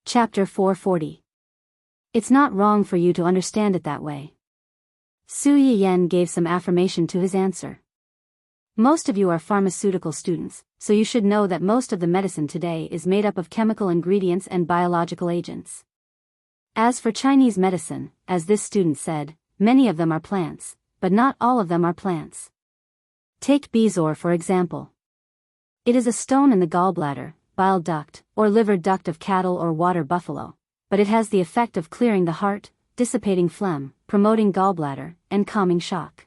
Chapter 440. It's not wrong for you to understand it that way. Su Yiyen gave some affirmation to his answer. Most of you are pharmaceutical students, so you should know that most of the medicine today is made up of chemical ingredients and biological agents. As for Chinese medicine, as this student said, many of them are plants, but not all of them are plants. Take bezoar for example. It is a stone in the gallbladder, bile duct, or liver duct of cattle or water buffalo, but it has the effect of clearing the heart, dissipating phlegm, promoting gallbladder, and calming shock.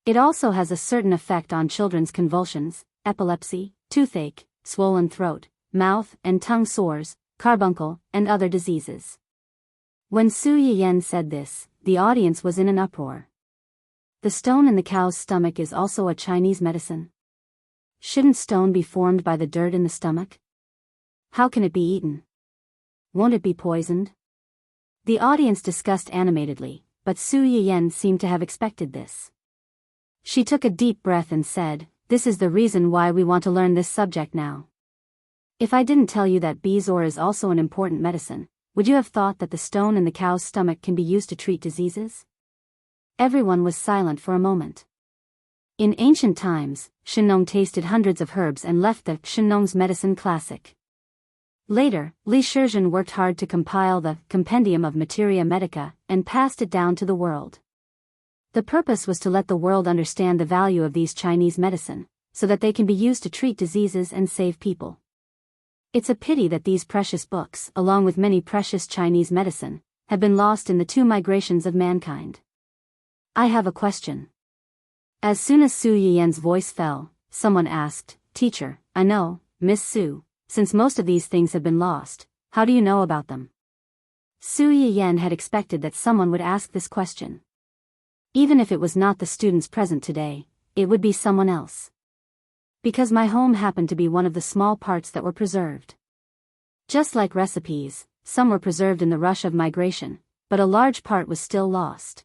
It also has a certain effect on children's convulsions, epilepsy, toothache, swollen throat, mouth and tongue sores, carbuncle, and other diseases. When Su Yiyen said this, the audience was in an uproar. The stone in the cow's stomach is also a Chinese medicine. Shouldn't stone be formed by the dirt in the stomach? How can it be eaten? Won't it be poisoned? The audience discussed animatedly, but Su Yiyen seemed to have expected this. She took a deep breath and said, this is the reason why we want to learn this subject now. If I didn't tell you that bezoar is also an important medicine, would you have thought that the stone in the cow's stomach can be used to treat diseases? Everyone was silent for a moment. In ancient times, Shenong tasted hundreds of herbs and left the Shenong's medicine classic. Later, Li Shizhen worked hard to compile the Compendium of Materia Medica and passed it down to the world. The purpose was to let the world understand the value of these Chinese medicine, so that they can be used to treat diseases and save people. It's a pity that these precious books, along with many precious Chinese medicine, have been lost in the two migrations of mankind. I have a question. As soon as Su Yiyen's voice fell, someone asked, Teacher, I know, Miss Su, since most of these things have been lost, how do you know about them? Su Yiyen had expected that someone would ask this question. Even if it was not the students present today, it would be someone else. Because my home happened to be one of the small parts that were preserved. Just like recipes, some were preserved in the rush of migration, but a large part was still lost.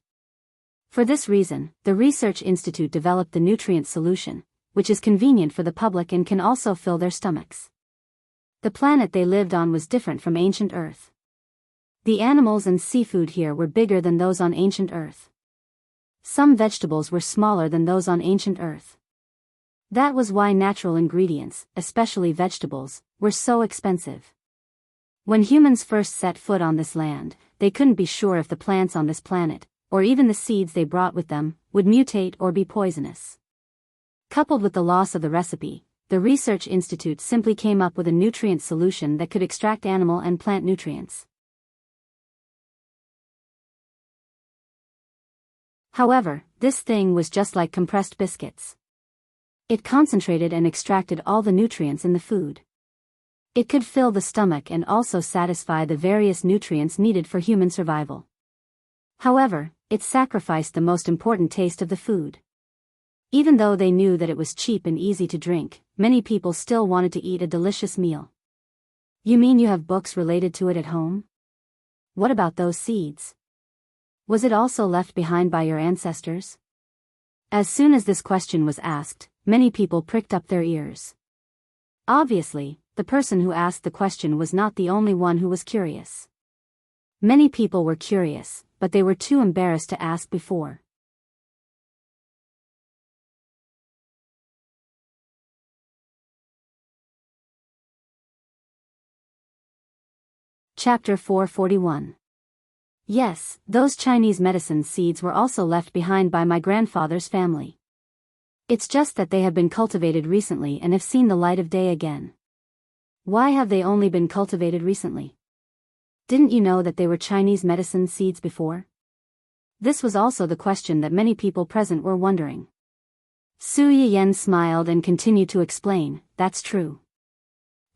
For this reason, the Research Institute developed the nutrient solution, which is convenient for the public and can also fill their stomachs. The planet they lived on was different from ancient Earth. The animals and seafood here were bigger than those on ancient Earth. Some vegetables were smaller than those on ancient Earth. That was why natural ingredients, especially vegetables, were so expensive. When humans first set foot on this land, they couldn't be sure if the plants on this planet, or even the seeds they brought with them, would mutate or be poisonous. Coupled with the loss of the recipe, the Research Institute simply came up with a nutrient solution that could extract animal and plant nutrients. However, this thing was just like compressed biscuits. It concentrated and extracted all the nutrients in the food. It could fill the stomach and also satisfy the various nutrients needed for human survival. However, it sacrificed the most important taste of the food. Even though they knew that it was cheap and easy to drink, many people still wanted to eat a delicious meal. You mean you have books related to it at home? What about those seeds? Was it also left behind by your ancestors? As soon as this question was asked, many people pricked up their ears. Obviously, the person who asked the question was not the only one who was curious. Many people were curious, but they were too embarrassed to ask before. Chapter 441. Yes, those Chinese medicine seeds were also left behind by my grandfather's family. It's just that they have been cultivated recently and have seen the light of day again. Why have they only been cultivated recently? Didn't you know that they were Chinese medicine seeds before? This was also the question that many people present were wondering. Su Yiyen smiled and continued to explain, "That's true.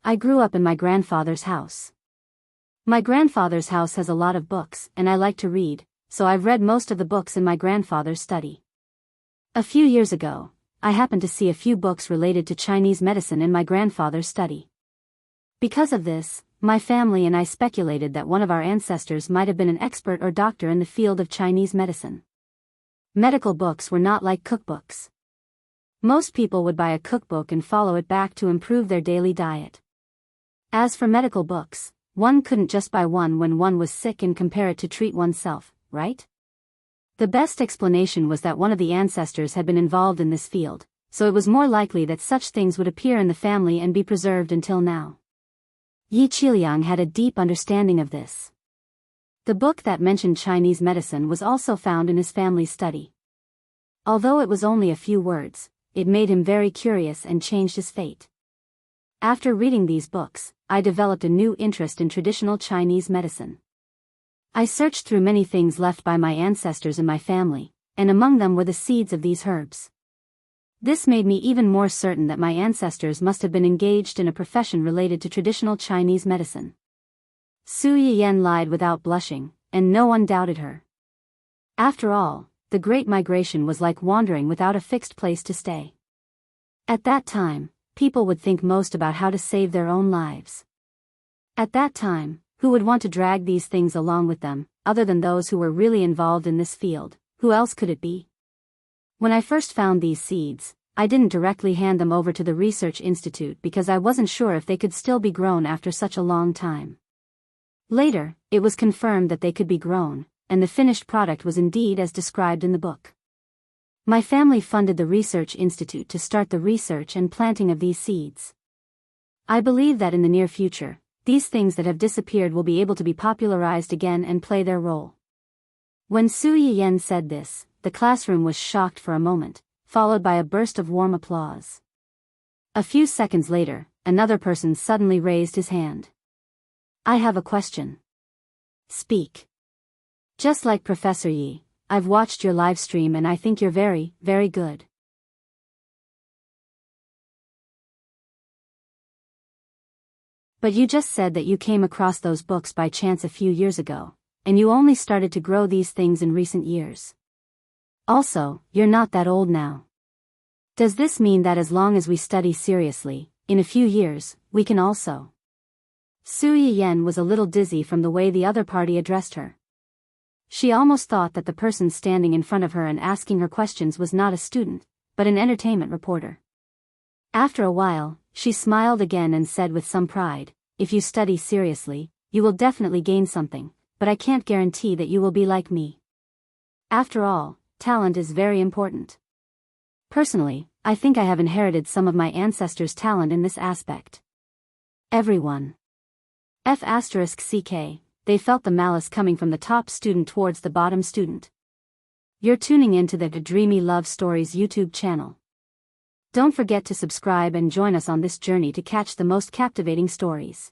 I grew up in my grandfather's house. My grandfather's house has a lot of books, and I like to read, so I've read most of the books in my grandfather's study. A few years ago, I happened to see a few books related to Chinese medicine in my grandfather's study. Because of this, my family and I speculated that one of our ancestors might have been an expert or doctor in the field of Chinese medicine. Medical books were not like cookbooks. Most people would buy a cookbook and follow it back to improve their daily diet. As for medical books, one couldn't just buy one when one was sick and compare it to treat oneself, right? The best explanation was that one of the ancestors had been involved in this field, so it was more likely that such things would appear in the family and be preserved until now. Yi Qiliang had a deep understanding of this. The book that mentioned Chinese medicine was also found in his family's study. Although it was only a few words, it made him very curious and changed his fate. After reading these books, I developed a new interest in traditional Chinese medicine. I searched through many things left by my ancestors in my family, and among them were the seeds of these herbs. This made me even more certain that my ancestors must have been engaged in a profession related to traditional Chinese medicine. Su Yiyen lied without blushing, and no one doubted her. After all, the Great Migration was like wandering without a fixed place to stay. At that time, people would think most about how to save their own lives. At that time, who would want to drag these things along with them, other than those who were really involved in this field? Who else could it be? When I first found these seeds, I didn't directly hand them over to the Research Institute because I wasn't sure if they could still be grown after such a long time. Later, it was confirmed that they could be grown, and the finished product was indeed as described in the book. My family funded the Research Institute to start the research and planting of these seeds. I believe that in the near future, these things that have disappeared will be able to be popularized again and play their role. When Su Yiyen said this, the classroom was shocked for a moment, followed by a burst of warm applause. A few seconds later, another person suddenly raised his hand. "I have a question." "Speak." "Just like Professor Yi, I've watched your live stream and I think you're very, very good. But you just said that you came across those books by chance a few years ago, and you only started to grow these things in recent years. Also, you're not that old now. Does this mean that as long as we study seriously, in a few years, we can also?" Su Yiyen was a little dizzy from the way the other party addressed her. She almost thought that the person standing in front of her and asking her questions was not a student, but an entertainment reporter. After a while, she smiled again and said with some pride, "If you study seriously, you will definitely gain something, but I can't guarantee that you will be like me. After all, talent is very important. Personally, I think I have inherited some of my ancestors' talent in this aspect." Everyone F***ck, they felt the malice coming from the top student towards the bottom student. You're tuning into the Dreamy Love Stories YouTube channel. Don't forget to subscribe and join us on this journey to catch the most captivating stories.